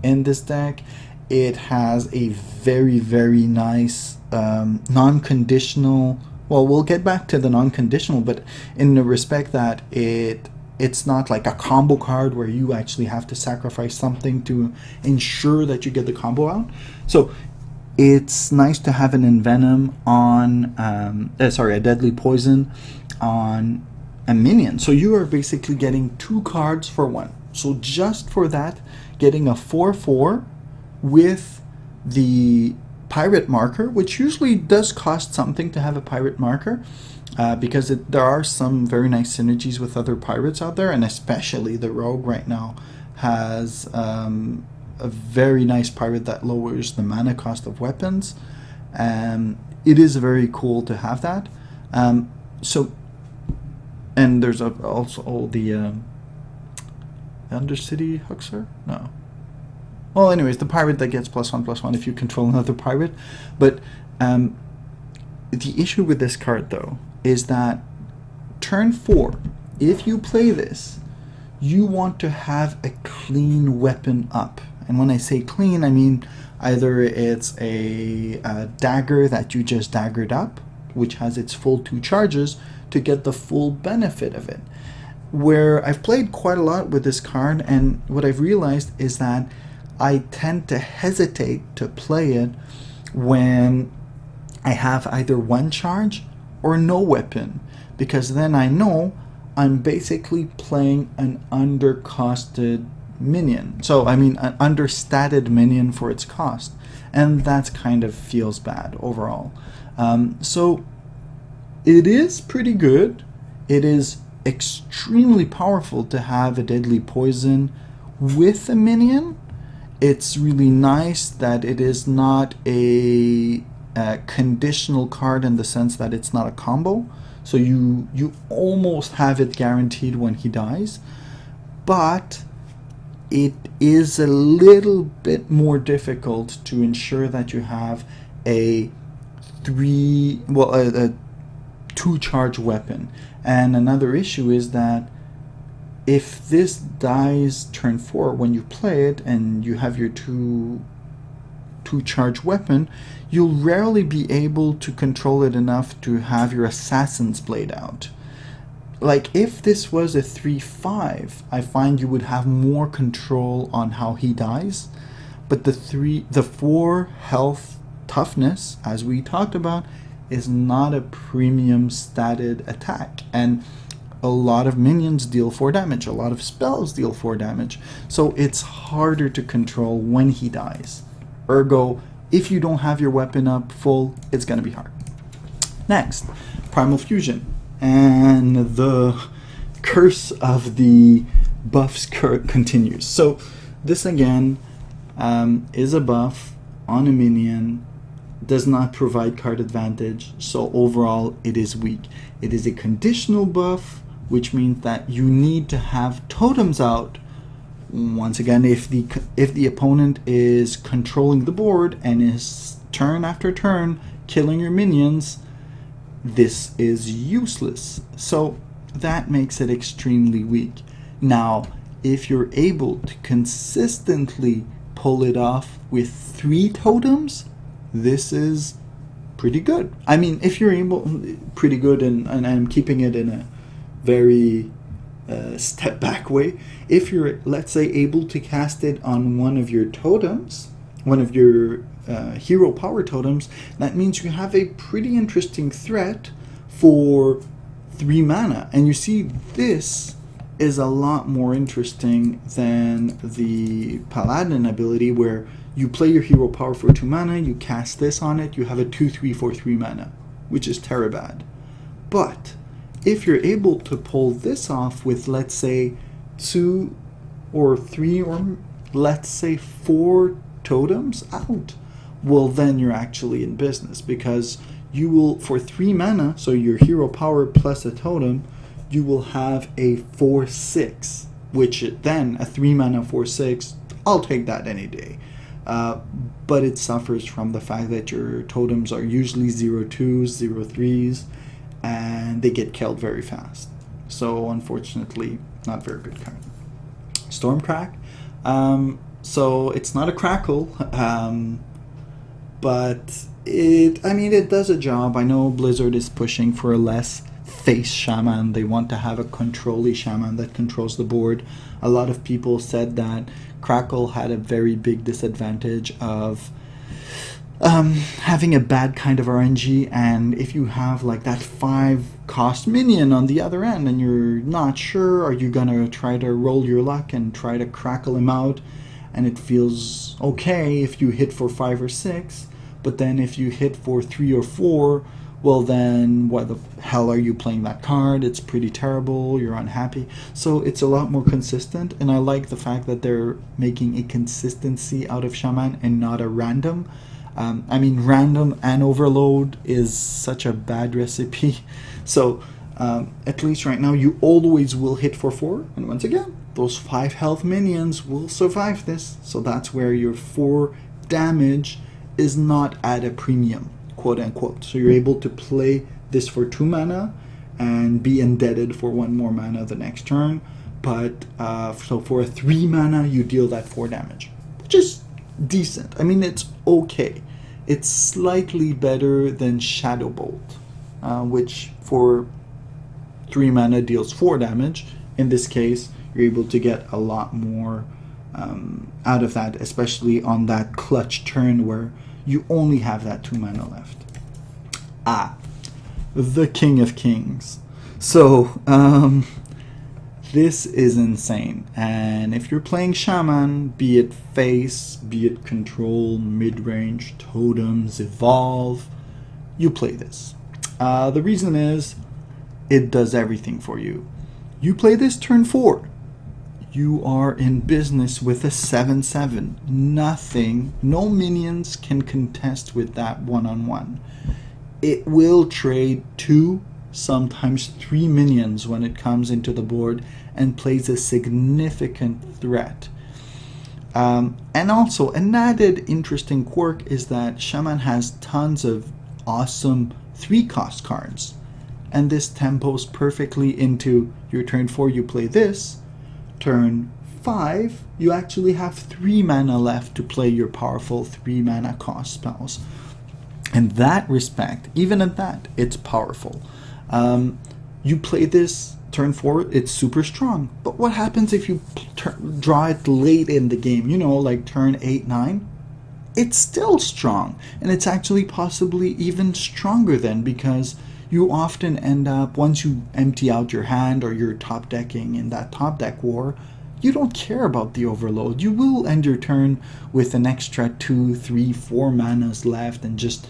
in this deck. It has a very nice non-conditional, well, we'll get back to the non-conditional, but in the respect that it's not like a combo card where you actually have to sacrifice something to ensure that you get the combo out. So it's nice to have an Envenom on, a Deadly Poison on a minion. So you are basically getting 2 cards for 1. So just for that, getting a 4/4 with the pirate marker, which usually does cost something to have a pirate marker, because there are some very nice synergies with other pirates out there, and especially the rogue right now has a very nice pirate that lowers the mana cost of weapons. It is very cool to have that. So, and there's also the Undercity Huxer? No. Well, anyways, the pirate that gets +1/+1 if you control another pirate. But the issue with this card, though, is that turn 4, if you play this, you want to have a clean weapon up. And when I say clean, I mean either it's a dagger that you just daggered up, which has its full 2 charges, to get the full benefit of it. Where I've played quite a lot with this card, and what I've realized is that I tend to hesitate to play it when I have either 1 charge or no weapon, because then I know I'm basically playing an undercosted minion. So I mean an understated minion for its cost, and that kind of feels bad overall. So it is pretty good. It is extremely powerful to have a Deadly Poison with a minion. It's really nice that it is not a conditional card in the sense that it's not a combo. So you almost have it guaranteed when he dies, but it is a little bit more difficult to ensure that you have a 2-charge weapon. And another issue is that if this dies turn 4 when you play it and you have your 2-charge weapon, you'll rarely be able to control it enough to have your Assassin's Blade out. Like if this was a 3/5, I find you would have more control on how he dies, but the 4 health toughness, as we talked about, is not a premium statted attack, and a lot of minions deal 4 damage, a lot of spells deal 4 damage, so it's harder to control when he dies. Ergo, if you don't have your weapon up full, it's going to be hard. Next, Primal Fusion, and the curse of the buffs continues. So this again is a buff on a minion, does not provide card advantage, so overall it is weak. It is a conditional buff, which means that you need to have totems out. Once again, if the opponent is controlling the board and is turn after turn killing your minions, this is useless. So that makes it extremely weak. Now, if you're able to consistently pull it off with 3 totems, this is pretty good. I mean, if you're able, pretty good, and I'm keeping it in a very step back way. If you're, let's say, able to cast it on one of your totems, one of your hero power totems, that means you have a pretty interesting threat for 3 mana. And you see, this is a lot more interesting than the Paladin ability, where you play your hero power for 2 mana, you cast this on it, you have a 2/3 for 3 mana, which is terribad. But if you're able to pull this off with, let's say, 2 or 3 or let's say 4 totems out, well, then you're actually in business, because you will, for 3 mana, so your hero power plus a totem, you will have a 4/6, which then a 3 mana 4/6, I'll take that any day. But it suffers from the fact that your totems are usually 0/2s, 0/3s, and they get killed very fast. So unfortunately, not very good card. Stormcrack. So it's not a crackle, but it does a job. I know Blizzard is pushing for a less face shaman. They want to have a control-y shaman that controls the board. A lot of people said that Crackle had a very big disadvantage of having a bad kind of RNG, and if you have like that 5 cost minion on the other end and you're not sure, are you gonna try to roll your luck and try to crackle him out, and it feels okay if you hit for 5 or 6, but then if you hit for 3 or 4, well then why the hell are you playing that card? It's pretty terrible, you're unhappy. So it's a lot more consistent, and I like the fact that they're making a consistency out of Shaman and not a random. Random and overload is such a bad recipe. So at least right now you always will hit for 4, and once again, those 5 health minions will survive this. So that's where your 4 damage is not at a premium, quote unquote. So you're able to play this for 2 mana and be indebted for 1 more mana the next turn. But so for a 3 mana, you deal that 4 damage, which is decent. I mean, it's okay. It's slightly better than Shadow Bolt, which for 3 mana deals 4 damage. In this case, you're able to get a lot more out of that, especially on that clutch turn where you only have that 2 mana left. The King of Kings. So, this is insane, and if you're playing Shaman, be it face, be it control, mid-range, totems, evolve, you play this. The reason is, it does everything for you. You play this turn 4, you are in business with a 7/7. Nothing, no minions can contest with that one-on-one. It will trade 2, sometimes 3 minions when it comes into the board and plays a significant threat. And also, an added interesting quirk is that Shaman has tons of awesome 3-cost cards, and this tempos perfectly into your turn 4, you play this, turn 5, you actually have 3 mana left to play your powerful 3 mana cost spells. In that respect, even at that, it's powerful. You play this turn 4, it's super strong. But what happens if you draw it late in the game? You know, like turn 8, 9? it's still strong, and it's actually possibly even stronger then, because you often end up, once you empty out your hand or you're top decking in that top deck war, you don't care about the overload. You will end your turn with an extra 2, 3, 4 manas left and just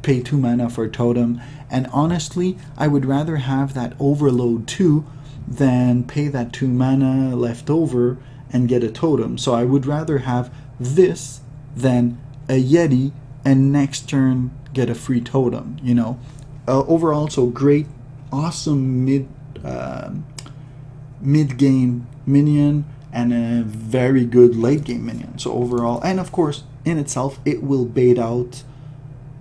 pay 2 mana for a totem. And honestly, I would rather have that overload 2 than pay that 2 mana left over and get a totem. So I would rather have this than a Yeti and next turn get a free totem, you know. Overall, so great, awesome mid-game minion and a very good late-game minion. So overall, and of course, in itself, it will bait out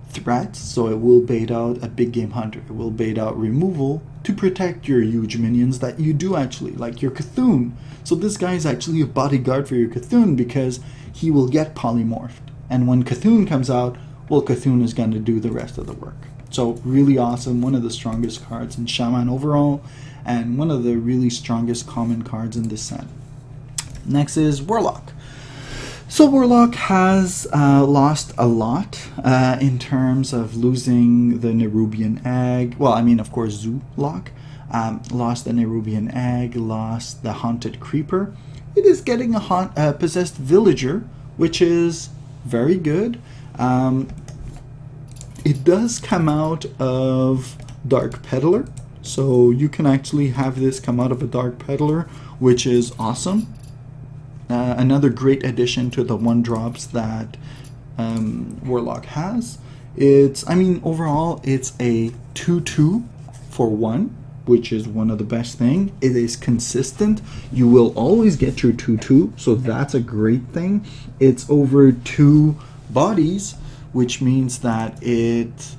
threats. So it will bait out a big game hunter. It will bait out removal to protect your huge minions that you do actually, like your Cthulhu. So this guy is actually a bodyguard for your Cthulhu because he will get polymorphed. And when Cthulhu comes out, well, Cthulhu is going to do the rest of the work. So really awesome, one of the strongest cards in Shaman overall, and one of the really strongest common cards in this set. Next is Warlock. So Warlock has lost a lot in terms of losing the Nerubian Egg. Well, I mean, of course, Zoolock lost the Nerubian Egg, lost the Haunted Creeper. It is getting a Possessed Villager, which is very good. It does come out of Dark Peddler, so you can actually have this come out of a Dark Peddler, which is awesome. Another great addition to the 1-drops that Warlock has. Overall, it's a 2/2 for 1, which is one of the best things. It is consistent. You will always get your 2/2, so that's a great thing. It's over 2 bodies, which means that it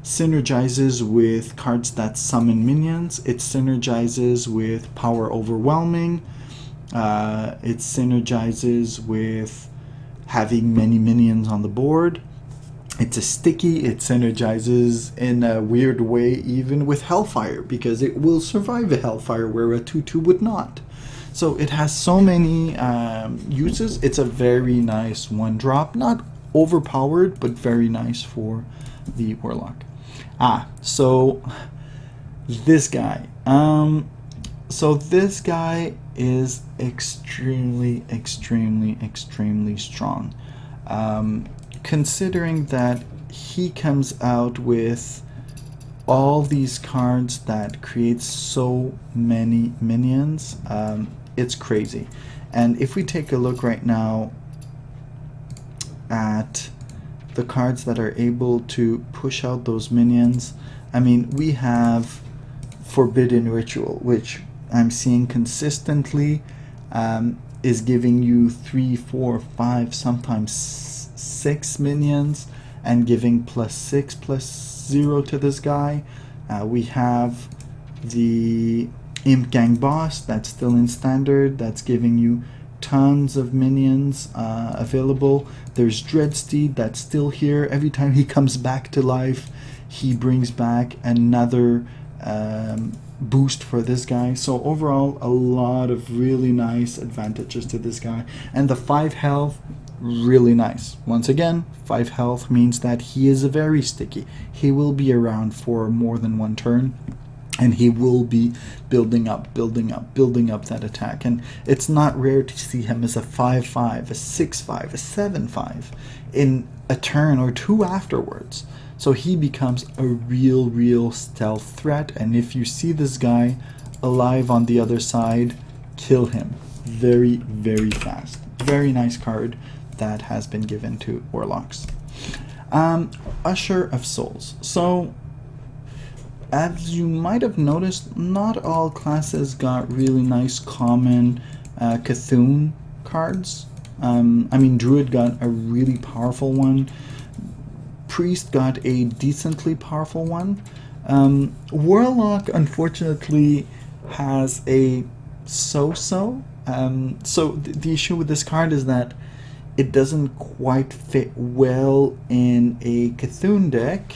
synergizes with cards that summon minions. It synergizes with Power Overwhelming. It synergizes with having many minions on the board. It's a sticky. It synergizes in a weird way even with Hellfire, because it will survive a Hellfire where a 2/2 would not. So it has so many uses. It's a very nice 1-drop, not overpowered, but very nice for the Warlock. So this guy. So this guy is extremely strong. Considering that he comes out with all these cards that create so many minions, it's crazy. And if we take a look right now at the cards that are able to push out those minions, I mean, we have Forbidden Ritual, which I'm seeing consistently is giving you 3, 4, 5, sometimes 6 minions and giving +6/+0 to this guy. We have the Imp Gang Boss that's still in standard, that's giving you tons of minions available. There's Dreadsteed that's still here. Every time he comes back to life, he brings back another boost for this guy. So overall, a lot of really nice advantages to this guy. And the 5 health, really nice. Once again, 5 health means that he is very sticky. He will be around for more than 1 turn, and he will be building up that attack. And it's not rare to see him as a 5/5, a 6/5, a 7/5 in a turn or 2 afterwards. So he becomes a real stealth threat, and if you see this guy alive on the other side, kill him very fast. Very nice card that has been given to Warlocks. Usher of Souls. So as you might have noticed, not all classes got really nice common Cthulhu cards. Druid got a really powerful one. Priest got a decently powerful one. Warlock, unfortunately, has a so-so. So the issue with this card is that it doesn't quite fit well in a Cthulhu deck.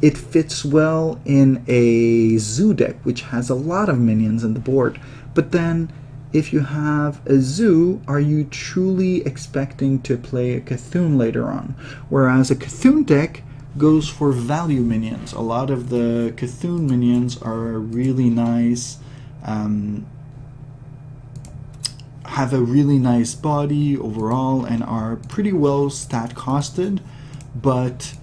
It fits well in a Zoo deck, which has a lot of minions on the board, but then if you have a zoo, are you truly expecting to play a Cthulhu later on? Whereas a Cthulhu deck goes for value minions. A lot of the Cthulhu minions are really nice, have a really nice body overall, and are pretty well stat costed, but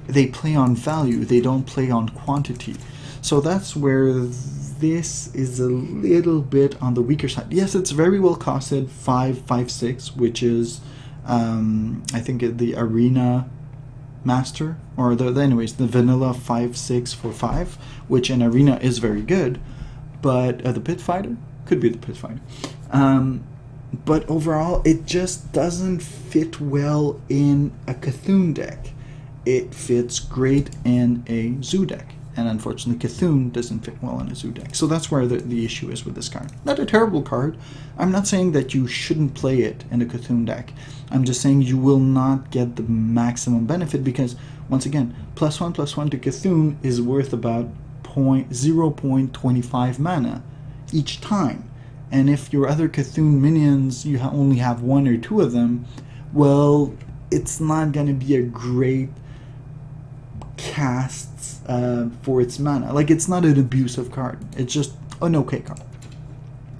they play on value, they don't play on quantity. So that's where this is a little bit on the weaker side. Yes, it's very well costed, 5.56, which is I think the Arena Master, or anyways, the vanilla 5.6 for 5, which in Arena is very good, but the Pit Fighter could be the Pit Fighter. But overall, it just doesn't fit well in a Cthulhu deck. It fits great in a zoo deck, and unfortunately Cthulhu doesn't fit well in a zoo deck. So that's where the issue is with this card. Not a terrible card. I'm not saying that you shouldn't play it in a Cthulhu deck. I'm just saying you will not get the maximum benefit because, once again, +1/+1 to Cthulhu is worth about 0.25 mana each time. And if your other Cthulhu minions, you only have 1 or 2 of them, well, it's not going to be a great cast for its mana. Like, it's not an abusive card. It's just an okay card.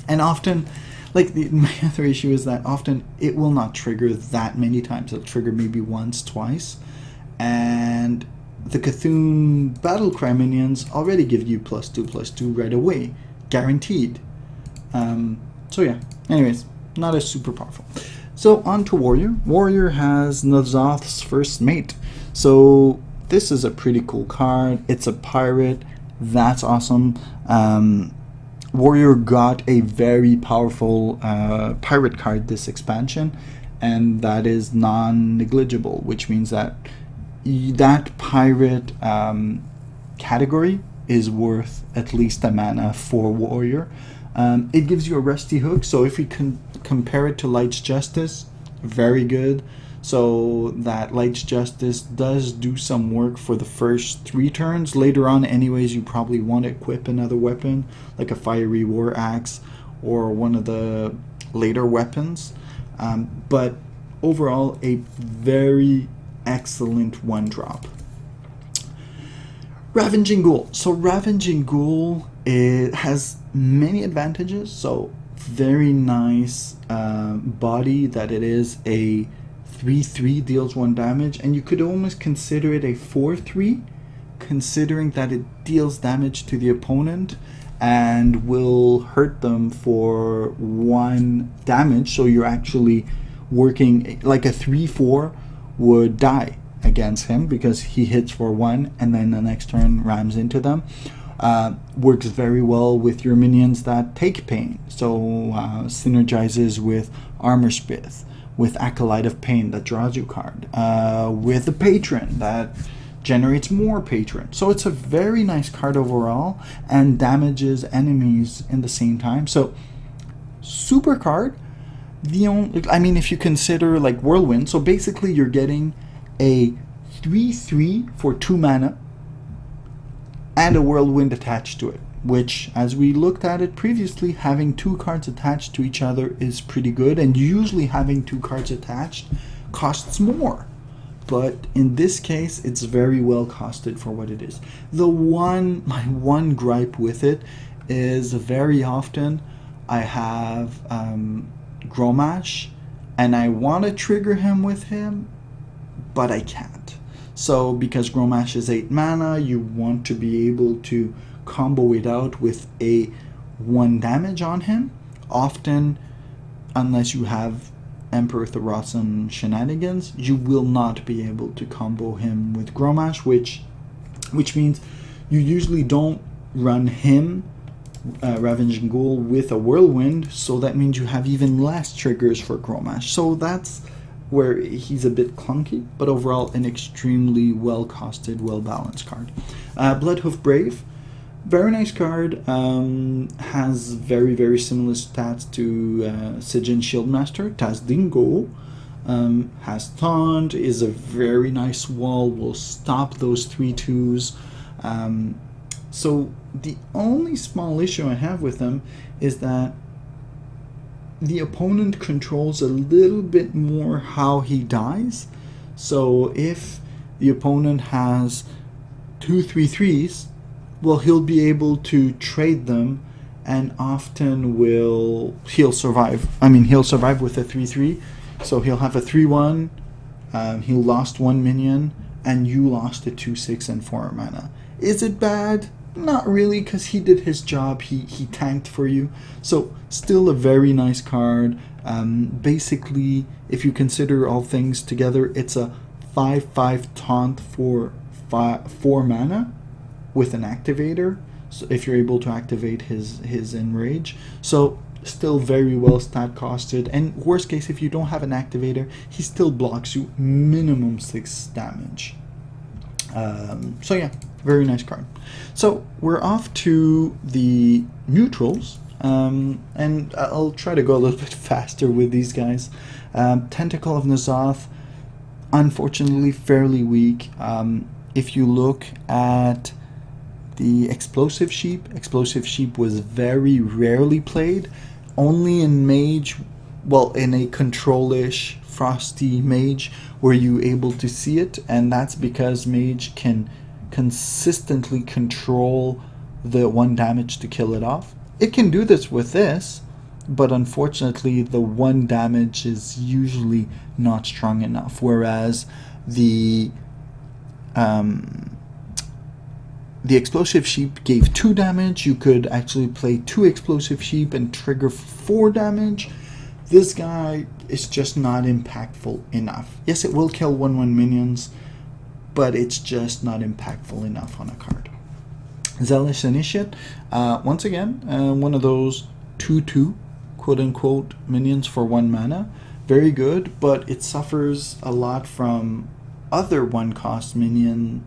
And often, like, my other issue is that often it will not trigger that many times. It'll trigger maybe once, twice. And the Cthulhu Battlecry minions already give you +2/+2 right away. Guaranteed. So yeah, anyways, not as super powerful. So on to Warrior. Warrior has N'Zoth's First Mate. So this is a pretty cool card. It's a pirate. That's awesome. Warrior got a very powerful pirate card this expansion, and that is non-negligible, which means that that pirate category is worth at least a mana for Warrior. It gives you a Rusty Hook, so if you can compare it to Light's Justice, very good. So that Light's Justice does do some work for the first 3 turns. Later on, anyways, you probably want to equip another weapon, like a Fiery War Axe or one of the later weapons. But overall, a very excellent 1-drop. Ravaging Ghoul. So Ravaging Ghoul, it has many advantages. So very nice body, that it is a 3/3, deals 1 damage, and you could almost consider it a 4/3, considering that it deals damage to the opponent and will hurt them for 1 damage. So you're actually working like a 3/4 would die against him because he hits for 1 and then the next turn rams into them. Works very well with your minions that take pain, so synergizes with Armor Smith, with Acolyte of Pain that draws you a card, with the Patron that generates more Patron. So it's a very nice card overall and damages enemies in the same time. So super card. I mean, if you consider like Whirlwind, so basically you're getting a 3/3 for 2 mana and a Whirlwind attached to it, which, as we looked at it previously, having 2 cards attached to each other is pretty good, and usually having 2 cards attached costs more. But in this case, it's very well costed for what it is. My one gripe with it is very often I have Gromash, and I want to trigger him with him, but I can't. So because Gromash is 8 mana, you want to be able to combo it out with a 1 damage on him. Often, unless you have Emperor Throssum shenanigans, you will not be able to combo him with Gromash, which means you usually don't run him, Ravaging Ghoul, with a Whirlwind, so that means you have even less triggers for Gromash. So that's where he's a bit clunky, but overall an extremely well-costed, well-balanced card. Bloodhoof Brave, very nice card, has very, very similar stats to Sijin Shieldmaster. Tazdingo, has Taunt, is a very nice wall, will stop those 3/2s. So the only small issue I have with them is that the opponent controls a little bit more how he dies. So if the opponent has 2 3/3s, well, he'll be able to trade them, and often he'll survive. I mean, he'll survive with a 3/3. So he'll have a 3/1. He lost 1 minion, and you lost a 2/6 and 4 mana. Is it bad? Not really, because he did his job. He tanked for you. So still a very nice card. Basically, if you consider all things together, it's a 5/5 taunt for 4 mana with an activator. So if you're able to activate his enrage. So still very well stat costed. And worst case, if you don't have an activator, he still blocks you minimum 6 damage. So yeah, very nice card. So we're off to the neutrals, and I'll try to go a little bit faster with these guys. Tentacle of N'Zoth, unfortunately fairly weak. If you look at the Explosive Sheep was very rarely played, only in Mage, well, in a control-ish Frosty Mage were you able to see it, and that's because Mage can consistently control the 1 damage to kill it off. It can do this with this, but unfortunately the 1 damage is usually not strong enough, whereas the Explosive Sheep gave 2 damage. You could actually play 2 Explosive Sheep and trigger 4 damage. This guy is just not impactful enough. Yes, it will kill 1/1 minions, but it's just not impactful enough on a card. Zealous Initiate, once again, one of those 2/2 quote-unquote minions for 1 mana. Very good, but it suffers a lot from other 1-cost minions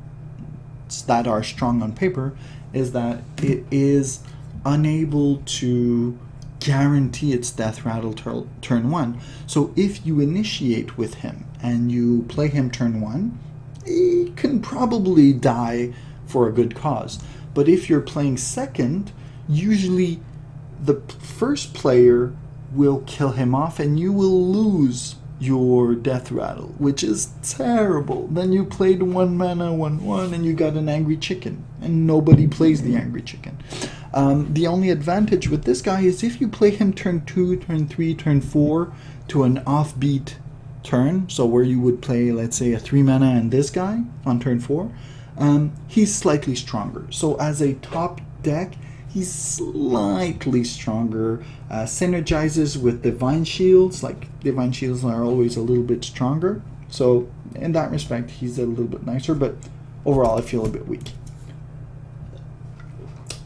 that are strong on paper, is that it is unable to guarantee its death rattle turn 1. So if you initiate with him and you play him turn 1, he can probably die for a good cause. But if you're playing second, usually the first player will kill him off and you will lose your death rattle, which is terrible. Then you played 1 mana 1/1 and you got an angry chicken, and nobody plays the angry chicken. The only advantage with this guy is if you play him turn 2, turn 3, turn 4 to an offbeat turn, so where you would play, let's say, a 3 mana and this guy on turn 4, he's slightly stronger. So as a top deck, he's slightly stronger, synergizes with Divine Shields. Like, Divine Shields are always a little bit stronger. So in that respect, he's a little bit nicer, but overall I feel a bit weak.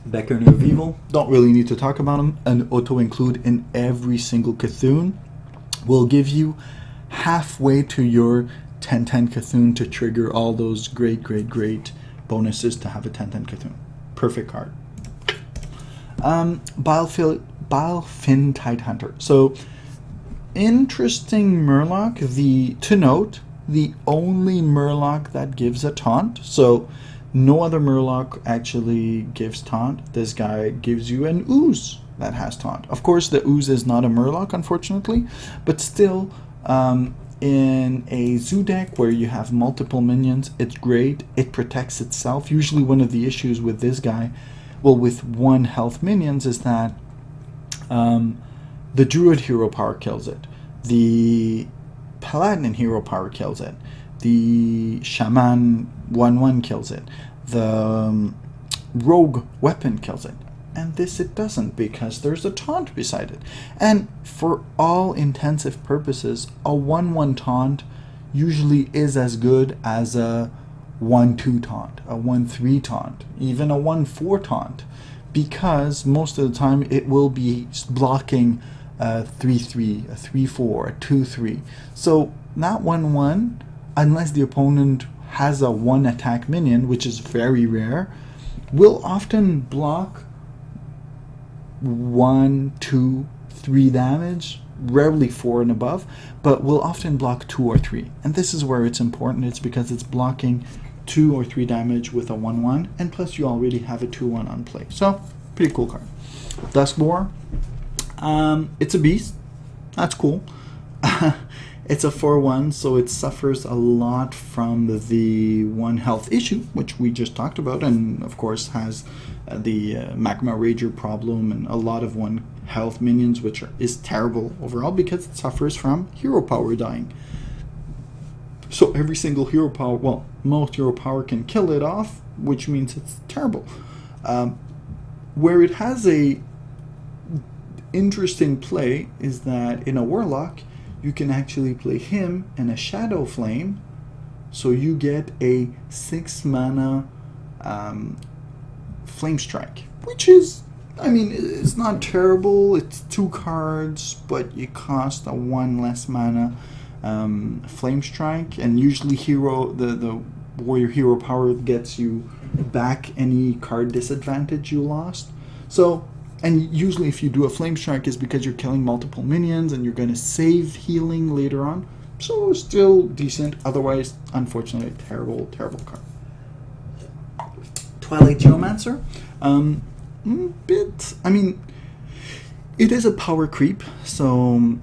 Beckoner of Evil, don't really need to talk about him. An auto-include in every single Cthulhu will give you halfway to your 10/10 Cthulhu to trigger all those great bonuses to have a 10/10 Cthulhu. Perfect card. Bilefin Tidehunter. So, interesting Murloc. To note, the only Murloc that gives a taunt. So, no other Murloc actually gives taunt. This guy gives you an Ooze that has taunt. Of course, the Ooze is not a Murloc, unfortunately, but still, in a zoo deck where you have multiple minions, it's great. It protects itself. Usually one of the issues with this guy, well, with 1 health minions, is that the Druid hero power kills it. The Paladin hero power kills it. The Shaman 1/1 kills it. The Rogue weapon kills it. And this it doesn't, because there's a taunt beside it. And for all intensive purposes, a 1/1 taunt usually is as good as a 1/2 taunt, a 1/3 taunt, even a 1/4 taunt, because most of the time it will be blocking a 3/3, a 3/4, a 2/3. So that 1/1, unless the opponent has a 1 attack minion, which is very rare, will often block 1, 2, 3 damage, rarely 4 and above, but will often block 2 or 3. And this is where it's important. It's because it's blocking 2 or 3 damage with a 1/1, and plus you already have a 2/1 on play. So, pretty cool card. Duskboar, it's a beast. That's cool. It's a 4/1, so it suffers a lot from the 1 health issue, which we just talked about, and of course has the Magma Rager problem and a lot of 1 health minions, which is terrible overall because it suffers from hero power dying. So every single hero power, well, most hero power can kill it off, which means it's terrible. Where it has a interesting play is that in a Warlock, you can actually play him and a Shadow Flame, so you get a 6 mana Flame Strike, which is, I mean, it's not terrible. It's 2 cards, but you cost a 1 less mana Flame Strike, and usually the warrior hero power gets you back any card disadvantage you lost. So, and usually if you do a Flame Strike is because you're killing multiple minions and you're going to save healing later on. So still decent. Otherwise, unfortunately, a terrible, terrible card. Twilight Geomancer. I mean, it is a power creep. So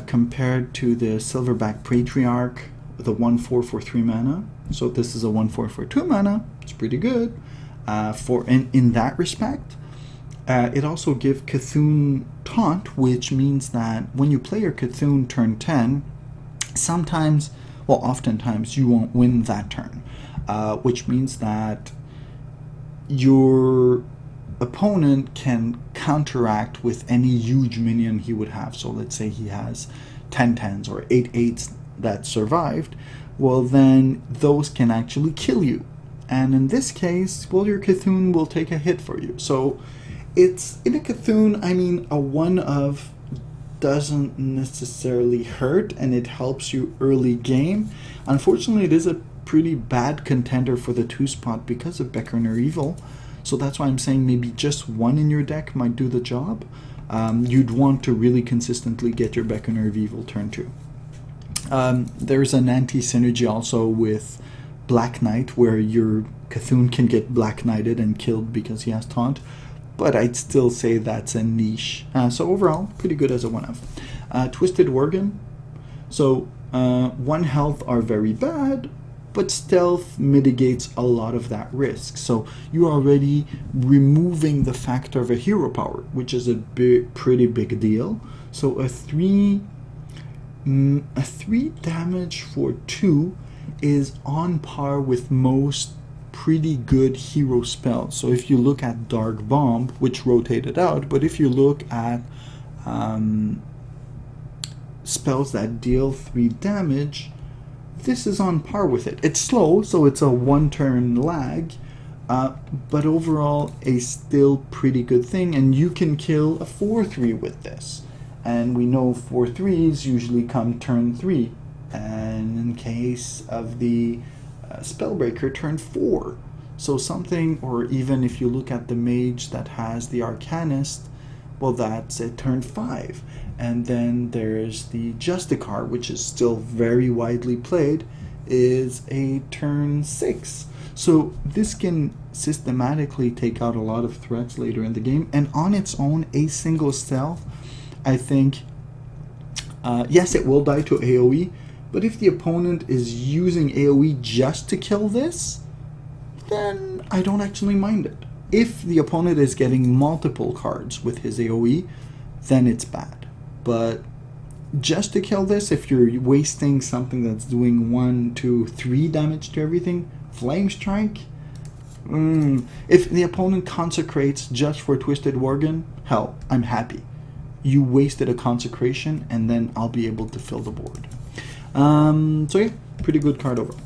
compared to the Silverback Patriarch, the 1/4 for 3 mana. So this is a 1/4 for 2 mana. It's pretty good. In that respect. It also gives Cthulhu Taunt, which means that when you play your Cthulhu turn 10, sometimes, well, oftentimes, you won't win that turn, which means that your opponent can counteract with any huge minion he would have. So let's say he has 10 10s or 8 8s that survived, well, then those can actually kill you. And in this case, well, your Cthulhu will take a hit for you. So it's, in a Cthulhu, I mean, a 1/of doesn't necessarily hurt, and it helps you early game. Unfortunately, it is a pretty bad contender for the 2 spot because of Beckoner Evil. So that's why I'm saying maybe just 1 in your deck might do the job. You'd want to really consistently get your Beckoner of Evil turn 2. There's an anti-synergy also with Black Knight, where your Cthulhu can get Black Knighted and killed because he has Taunt. But I'd still say that's a niche. So overall, pretty good as a 1/of. Twisted Worgen. So 1 health are very bad, but stealth mitigates a lot of that risk. So you're already removing the factor of a hero power, which is a pretty big deal. So a 3 damage for 2 is on par with most pretty good hero spells. So if you look at Dark Bomb, which rotated out, but if you look at spells that deal 3 damage, this is on par with it. It's slow, so it's a 1-turn lag, but overall a still pretty good thing, and you can kill a 4/3 with this. And we know 4/3s usually come turn 3, and in case of the Spellbreaker, turn 4. So something, or even if you look at the mage that has the Arcanist, well, that's a turn 5. And then there's the Justicar, which is still very widely played, is a turn 6. So this can systematically take out a lot of threats later in the game. And on its own, a single stealth, I think, yes, it will die to AoE, but if the opponent is using AoE just to kill this, then I don't actually mind it. If the opponent is getting multiple cards with his AoE, then it's bad. But just to kill this, if you're wasting something that's doing 1, 2, 3 damage to everything, Flame Strike, if the opponent consecrates just for Twisted Worgen, hell, I'm happy. You wasted a consecration, and then I'll be able to fill the board. So yeah, pretty good card overall.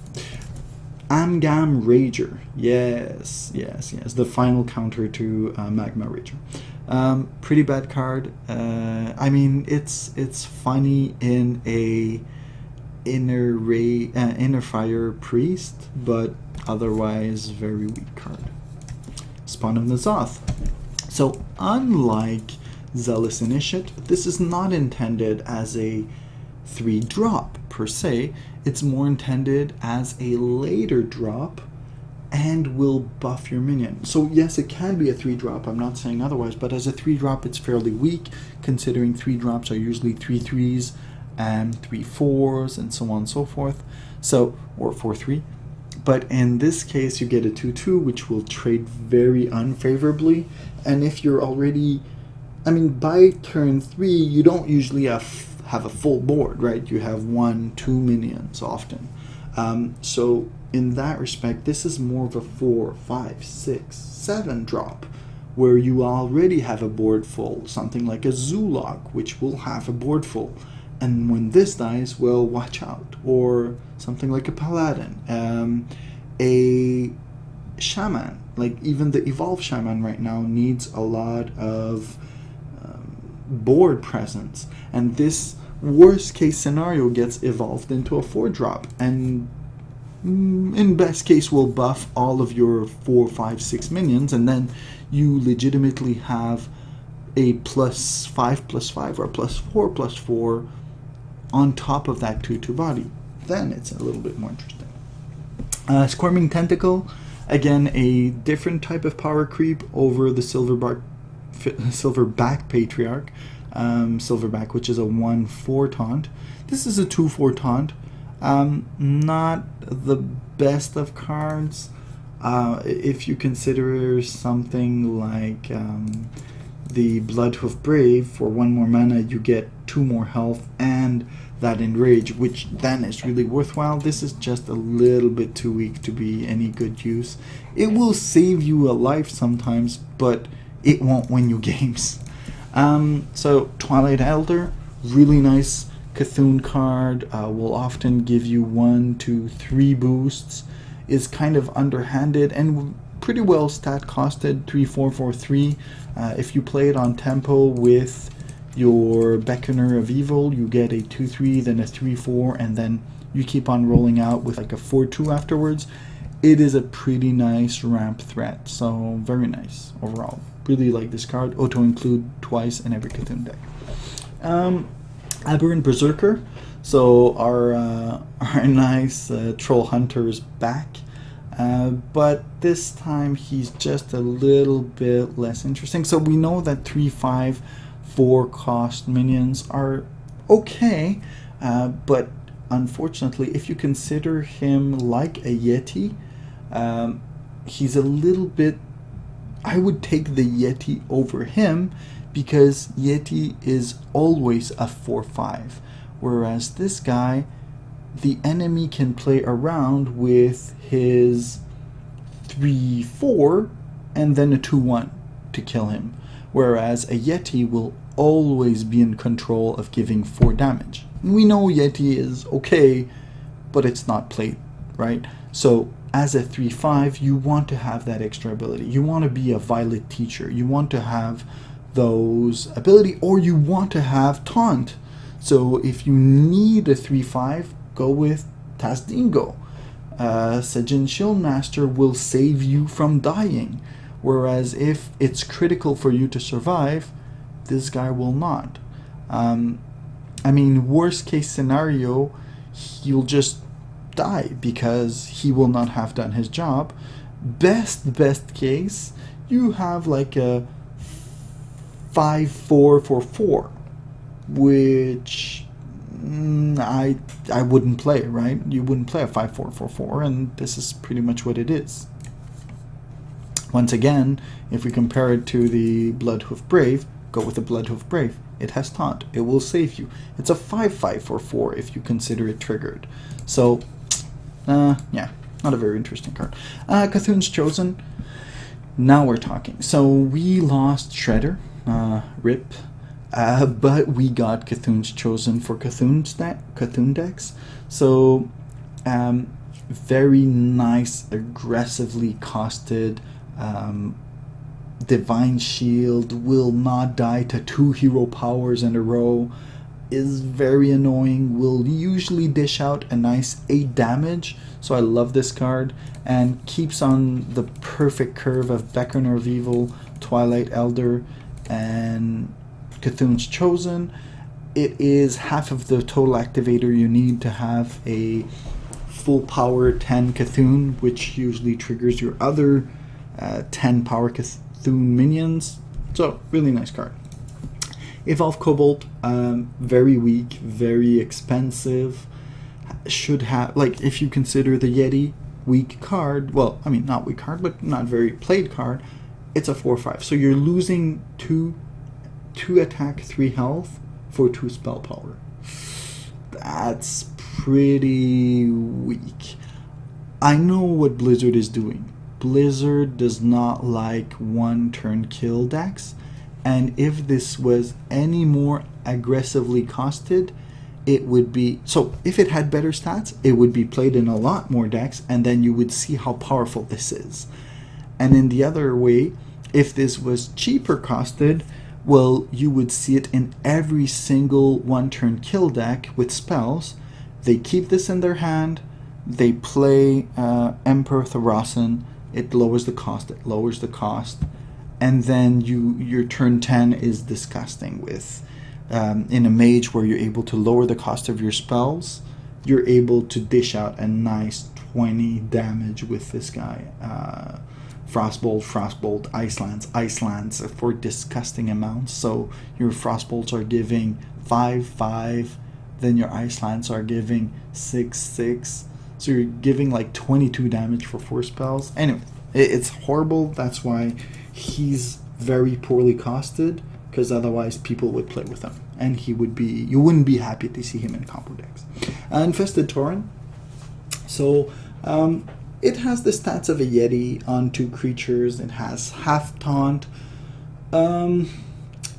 Amgam Rager, yes, the final counter to Magma Rager. Pretty bad card. I mean, it's funny in a inner fire priest, but otherwise very weak card. Spawn of N'Zoth. So unlike Zealous Initiate, this is not intended as a 3-drop per se. It's more intended as a later drop and will buff your minion. So yes, it can be a 3-drop, I'm not saying otherwise, but as a 3-drop it's fairly weak, considering 3-drops are usually 3 3s and 3 4s and so on and so forth, so, or 4 3. But in this case you get a 2/2, which will trade very unfavorably, and if you're already, I mean, by turn 3 you don't usually have a full board, right? You have 1, 2 minions often. So in that respect, this is more of a 4, 5, 6, 7 drop, where you already have a board full, something like a Zulog, which will have a board full. And when this dies, well, watch out. Or something like a Paladin, a Shaman, like even the Evolved Shaman right now needs a lot of board presence. And this worst case scenario gets evolved into a 4-drop, and in best case will buff all of your 4, 5, 6 minions, and then you legitimately have a +5/+5 or +4/+4 on top of that 2/2 body. Then it's a little bit more interesting. Squirming Tentacle, again a different type of power creep over the Silverback Patriarch. Silverback, which is a 1/4 taunt. This is a 2/4 taunt. Not the best of cards. If you consider something like the Bloodhoof Brave, for 1 more mana you get 2 more health and that Enrage, which then is really worthwhile. This is just a little bit too weak to be any good use. It will save you a life sometimes, but it won't win you games. So Twilight Elder, really nice Cthulhu card, will often give you 1 to 3 boosts, is kind of underhanded and pretty well stat costed, 3/4/4/3. If you play it on tempo with your Beckoner of Evil, you get a 2/3, then a 3/4, and then you keep on rolling out with like a 4/2 afterwards. It is a pretty nice ramp threat, so very nice overall. Really like this card. Auto include twice in every Cthulhu deck. Aberrant Berserker. So our nice Troll Hunter is back, but this time he's just a little bit less interesting. So we know that 3/5 4-cost minions are okay, but unfortunately, if you consider him like a Yeti, he's a little bit. I would take the Yeti over him, because Yeti is always a 4/5, whereas this guy, the enemy can play around with his 3/4 and then a 2/1 to kill him, whereas a Yeti will always be in control of giving 4 damage. We know Yeti is okay, but it's not played, right? So as a 3/5, you want to have that extra ability. You want to be a Violet Teacher. You want to have those ability, or you want to have Taunt. So if you need a 3/5, go with Tazdingo. Sejin Shieldmaster will save you from dying, whereas if it's critical for you to survive, this guy will not. I mean, worst case scenario, he'll just die because he will not have done his job. Best case, you have like a 5/4/4/4, which I wouldn't play, right? You wouldn't play a 5/4/4/4, and this is pretty much what it is. Once again, if we compare it to the Bloodhoof Brave, go with the Bloodhoof Brave. It has Taunt. It will save you. It's a 5/5/4/4 if you consider it triggered. So, yeah, not a very interesting card. Cthulhu's Chosen. Now we're talking. So we lost Shredder, RIP, but we got Cthulhu's Chosen for Cthulhu decks. So, very nice, aggressively costed. Divine Shield will not die to 2 hero powers in a row, is very annoying, will usually dish out a nice 8 damage, so I love this card, and keeps on the perfect curve of Beckoner of Evil, Twilight Elder, and Cthulhu's Chosen. It is half of the total activator you need to have a full power 10 Cthulhu, which usually triggers your other 10 power Cthulhu minions. So really nice card. Evolve Cobalt, very weak, very expensive. Should have, like, if you consider the Yeti weak card, well, I mean, not weak card, but not very played card, it's a 4/5. So you're losing 2 attack, 3 health for 2 spell power. That's pretty weak. I know what Blizzard is doing. Blizzard does not like one turn kill decks, and if this was any more aggressively costed, it would be, so if it had better stats, it would be played in a lot more decks, and then you would see how powerful this is. And in the other way, if this was cheaper costed, well, you would see it in every single one turn kill deck with spells. They keep this in their hand, they play Emperor Thrasen, it lowers the cost, and then your turn 10 is disgusting with in a mage where you're able to lower the cost of your spells, you're able to dish out a nice 20 damage with this guy. Frostbolt, Ice Lance for disgusting amounts. So your Frostbolts are giving 5/5, then your Ice Lance are giving 6/6. So you're giving like 22 damage for 4 spells. Anyway, it's horrible. That's why he's very poorly costed, because otherwise people would play with him, and you wouldn't be happy to see him in combo decks. Infested Tauren. So it has the stats of a Yeti on 2 creatures. It has half taunt.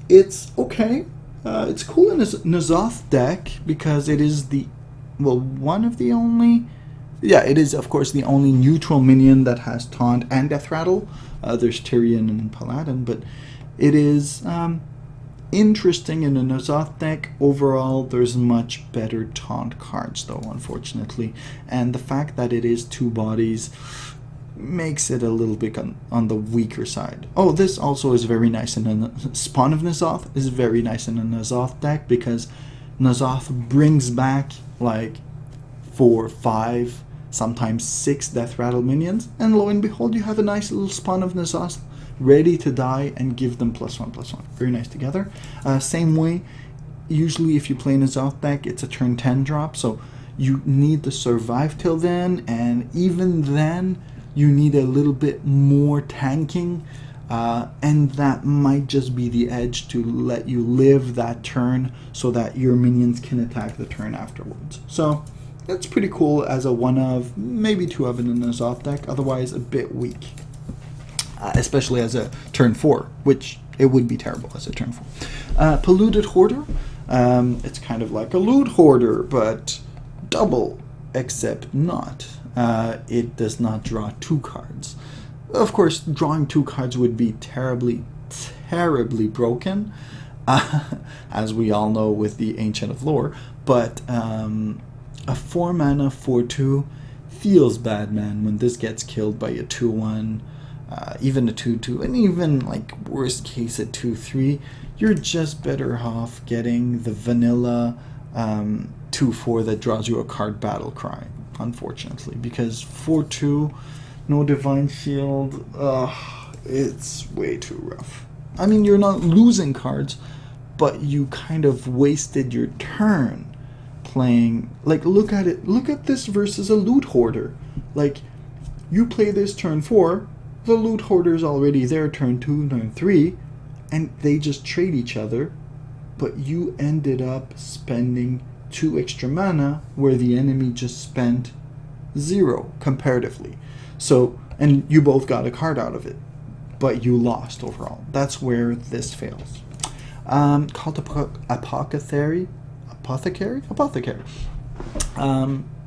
It's okay. It's cool in a N'Zoth deck because it is one of the only. Yeah, it is, of course, the only neutral minion that has Taunt and Death Rattle. There's Tyrion and Paladin, but it is interesting in a N'Zoth deck. Overall, there's much better Taunt cards, though, unfortunately. And the fact that it is 2 bodies makes it a little bit on the weaker side. Oh, this also is very nice in a Spawn of N'Zoth is very nice in a N'Zoth deck, because N'Zoth brings back like 4, 5, sometimes 6 Death Rattle minions, and lo and behold, you have a nice little Spawn of N'Zoth ready to die and give them +1/+1. Very nice together. Same way, usually if you play in a N'Zoth deck, it's a turn 10 drop, so you need to survive till then, and even then, you need a little bit more tanking, and that might just be the edge to let you live that turn so that your minions can attack the turn afterwards. So that's pretty cool as a 1 of, maybe 2 of in a N'Zoth deck, otherwise a bit weak. Especially as a turn 4, which it would be terrible as a turn 4. Polluted Hoarder. It's kind of like a Loot Hoarder, but double, except not. It does not draw 2 cards. Of course, drawing 2 cards would be terribly, terribly broken, as we all know with the Ancient of Lore, but a 4 mana 4/2 feels bad, man, when this gets killed by a 2/1, even a 2/2, and even like worst case a 2/3. You're just better off getting the vanilla 2/4 that draws you a card, Battle Cry, unfortunately, because 4/2, no Divine Shield, it's way too rough. I mean, you're not losing cards, but you kind of wasted your turn playing. Like, look at it. Look at this versus a Loot Hoarder. Like, you play this turn 4, the Loot Hoarder's already there turn 2, turn 3, and they just trade each other, but you ended up spending 2 extra mana where the enemy just spent 0 comparatively. So, and you both got a card out of it, but you lost overall. That's where this fails. Called Apothecary.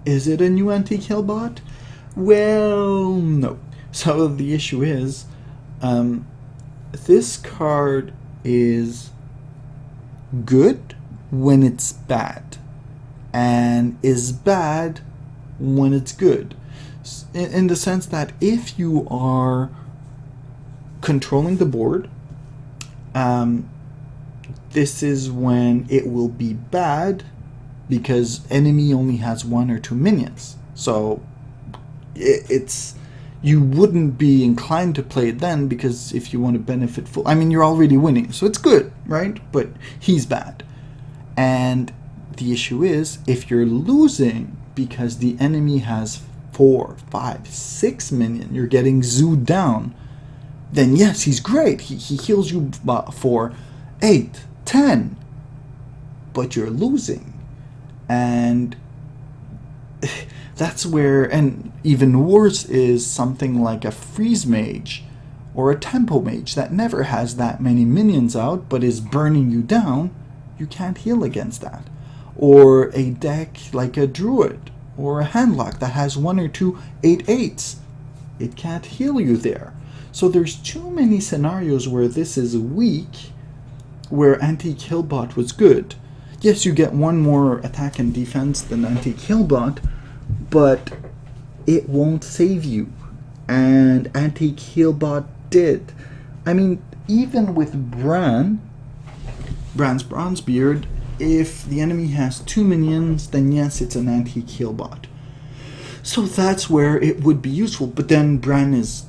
Is it a new anti-kill bot? Well, no. So the issue is, this card is good when it's bad, and is bad when it's good. In the sense that if you are controlling the board, this is when it will be bad, because enemy only has 1 or 2 minions. So it's you wouldn't be inclined to play it then, because if you want to benefit full, I mean, you're already winning, so it's good, right? But he's bad. And the issue is, if you're losing because the enemy has 4, 5, 6 minion, you're getting zooed down, then yes, he's great. He heals you for 8, 10, but you're losing. And that's where, and even worse is something like a freeze mage or a tempo mage that never has that many minions out but is burning you down. You can't heal against that. Or a deck like a druid or a handlock that has 1 or 2 8/8s. It can't heal you there. So there's too many scenarios where this is weak, where anti-killbot was good. Yes, you get 1 more attack and defense than anti-killbot, but it won't save you. And anti-killbot did. I mean, even with Bran's Bronzebeard, if the enemy has 2 minions, then yes, it's an anti-killbot. So that's where it would be useful. But then Bran is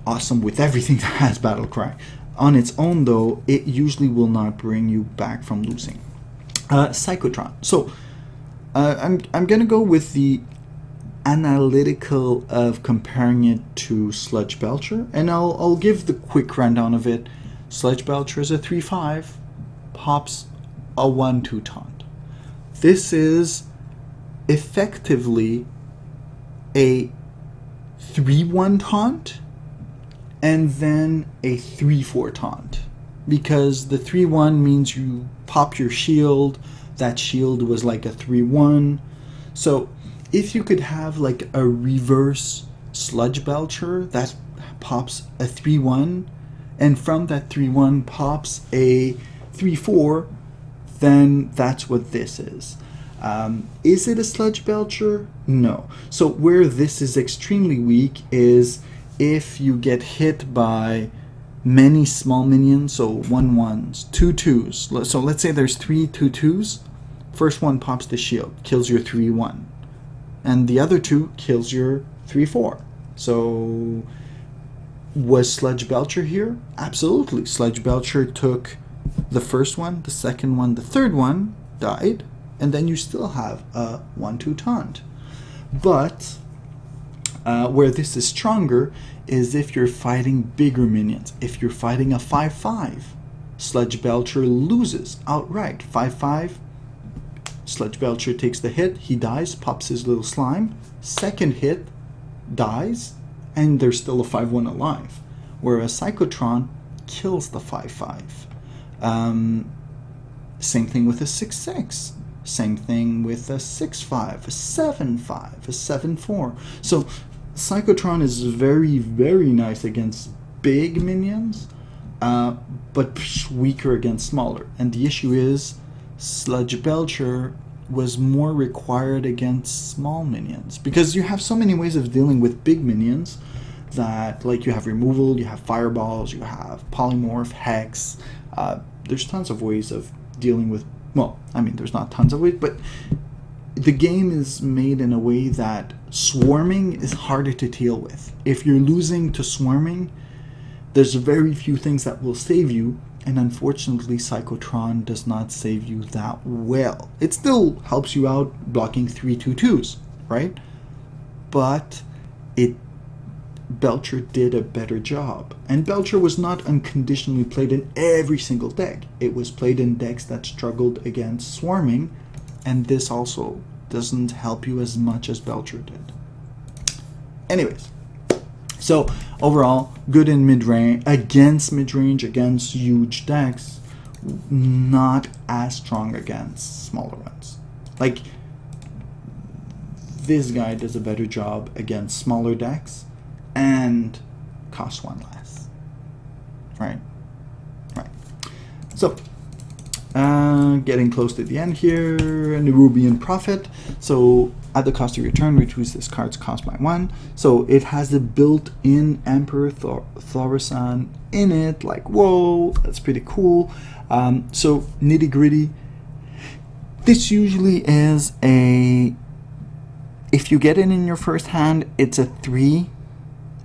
awesome with everything that has Battlecry. On its own, though, it usually will not bring you back from losing. Psychotron. So I'm gonna go with the analytical of comparing it to Sludge Belcher, and I'll give the quick rundown of it. Sludge Belcher is a 3/5, pops a 1/2 taunt. This is effectively a 3/1 taunt and then a 3/4 taunt, because the 3/1 means you pop your shield. That shield was like a 3/1. So if you could have like a reverse Sludge Belcher that pops a 3/1, and from that 3/1 pops a 3/4, then that's what this is. Is it a Sludge Belcher? No. So where this is extremely weak is if you get hit by many small minions, so 1/1s, 2/2s. So let's say there's 3 2/2s. First one pops the shield, kills your 3/1. And the other 2 kills your 3/4. So was Sludge Belcher here? Absolutely. Sludge Belcher took the first one, the second one, the third one, died, and then you still have a 1/2 taunt. But where this is stronger is if you're fighting bigger minions. If you're fighting a 5/5, Sludge Belcher loses outright. 5/5, Sludge Belcher takes the hit, he dies, pops his little slime, second hit, dies, and there's still a 5/1 alive. Whereas Psychotron kills the 5/5. Same thing with a 6/6. Same thing with a 6/5, a 7/5, a 7/4. So Psychotron is very, very nice against big minions, but weaker against smaller. And the issue is Sludge Belcher was more required against small minions, because you have so many ways of dealing with big minions that, like, you have removal, you have fireballs, you have polymorph, hex. There's tons of ways of dealing with, well, I mean, there's not tons of ways, but the game is made in a way that swarming is harder to deal with. If you're losing to swarming, there's very few things that will save you, and unfortunately Psychotron does not save you that well. It still helps you out blocking 3 2/2s, right? But Belcher did a better job. And Belcher was not unconditionally played in every single deck. It was played in decks that struggled against swarming, and this also doesn't help you as much as Belcher did. Anyways, so overall, good in mid-range, against huge decks, not as strong against smaller ones. Like, this guy does a better job against smaller decks and costs 1 less. Right? So, getting close to the end here, Nerubian Prophet. So, at the cost of your turn, reduce this card's cost by 1. So, it has a built-in Emperor Thaurissan in it. Like, whoa, that's pretty cool. So, nitty-gritty. This usually is a If you get it in your first hand, it's a 3,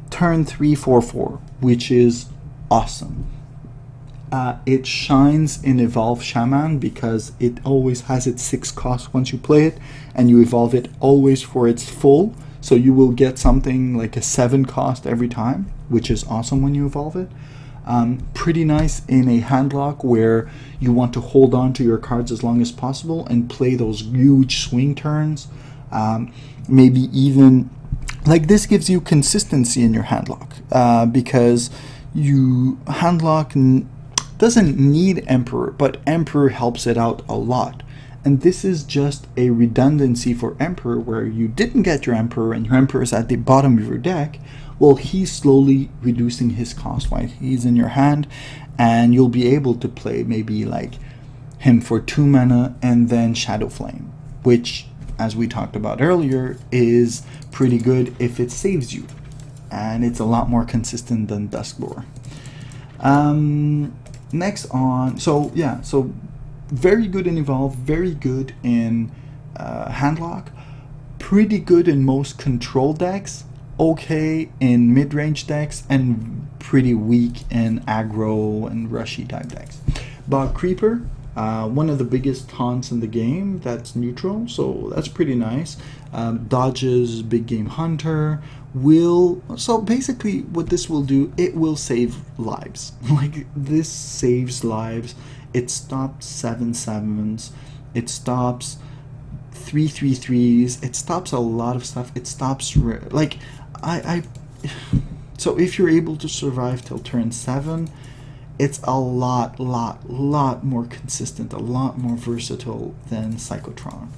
turn 3, 4, 4, which is awesome. It shines in Evolve Shaman because it always has its 6 cost once you play it, and you evolve it always for its full, so you will get something like a 7 cost every time, which is awesome when you evolve it. Pretty nice in a handlock where you want to hold on to your cards as long as possible and play those huge swing turns. Maybe even like this gives you consistency in your handlock, because you handlock doesn't need Emperor, but Emperor helps it out a lot. And this is just a redundancy for Emperor, where you didn't get your Emperor and your Emperor is at the bottom of your deck. Well, he's slowly reducing his cost while he's in your hand, and you'll be able to play maybe like him for 2 mana and then Shadow Flame, which, as we talked about earlier, is pretty good if it saves you. And it's a lot more consistent than Duskboar. Next on, so very good in Evolve, very good in Handlock, pretty good in most control decks, okay in mid-range decks, and pretty weak in aggro and rushy type decks. Bog Creeper, one of the biggest taunts in the game, that's neutral, so that's pretty nice. Dodges Big Game Hunter, so basically what this will do, it will save lives. Like, this saves lives. It stops 7/7s, it stops 3/3s, it stops a lot of stuff. It stops like so if you're able to survive till turn 7, it's a lot more consistent, a lot more versatile than Psychotron.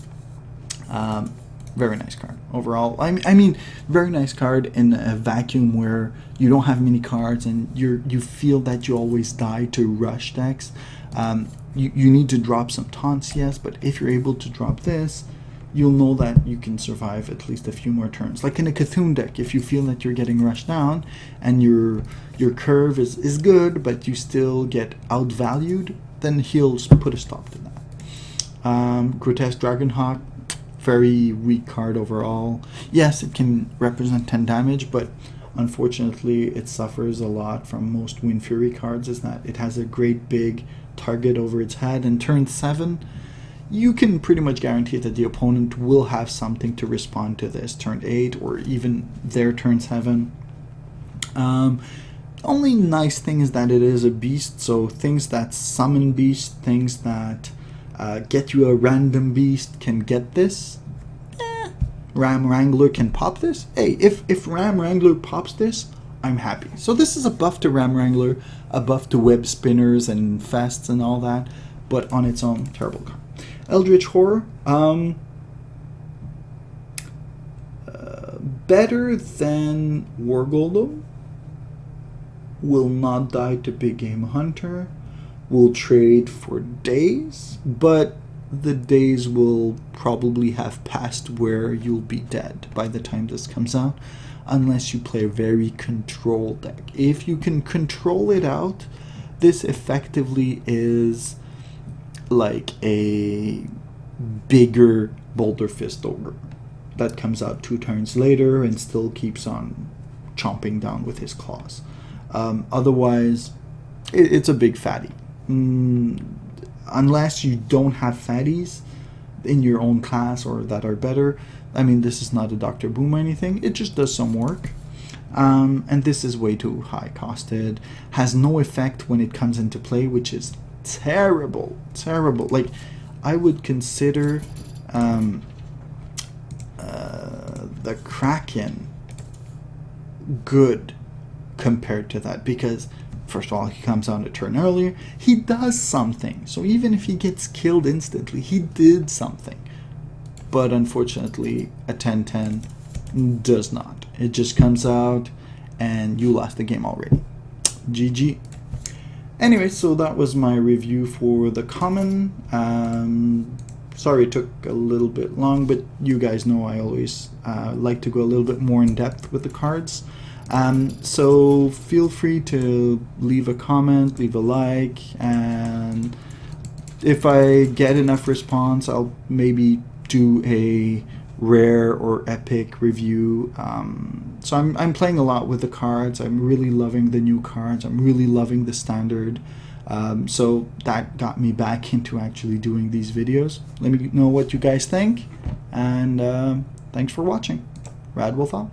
Very nice card overall. I mean, very nice card in a vacuum where you don't have many cards and you feel that you always die to rush decks. You need to drop some taunts, yes, but if you're able to drop this, you'll know that you can survive at least a few more turns. Like in a Cthulhu deck, if you feel that you're getting rushed down and your curve is good, but you still get outvalued, then he'll put a stop to that. Grotesque Dragonhawk, very weak card overall. Yes, it can represent 10 damage, but unfortunately it suffers a lot from most Wind Fury cards, is that it has a great big target over its head, and turn 7 you can pretty much guarantee that the opponent will have something to respond to this turn 8 or even their turn 7. Only nice thing is that it is a beast, so things that summon beast, things that get you a random beast can get this. Ram Wrangler can pop this. Hey, if Ram Wrangler pops this, I'm happy. So this is a buff to Ram Wrangler, a buff to web spinners and fests and all that, but on its own, terrible card. Eldritch Horror, better than War Golem, will not die to Big Game Hunter, will trade for days, but the days will probably have passed where you'll be dead by the time this comes out, unless you play a very controlled deck. If you can control it out, this effectively is like a bigger Boulder Fist Ogre that comes out 2 turns later and still keeps on chomping down with his claws. Otherwise, it's a big fatty. Unless you don't have fatties in your own class or that are better. I mean, this is not a Dr. Boom or anything. It just does some work. And this is way too high costed. Has no effect when it comes into play, which is terrible. Like, I would consider the Kraken good compared to that, because first of all, he comes on a turn earlier, he does something, so even if he gets killed instantly, he did something. But unfortunately, a 10/10 does not. It just comes out and you lost the game already. GG. Anyway, so that was my review for the common. Sorry it took a little bit long, but you guys know I always like to go a little bit more in depth with the cards. So feel free to leave a comment, leave a like, and if I get enough response, I'll maybe do a rare or epic review. So I'm playing a lot with the cards. I'm really loving the new cards. I'm really loving the standard. So that got me back into actually doing these videos. Let me know what you guys think, and thanks for watching. Rad WotOG.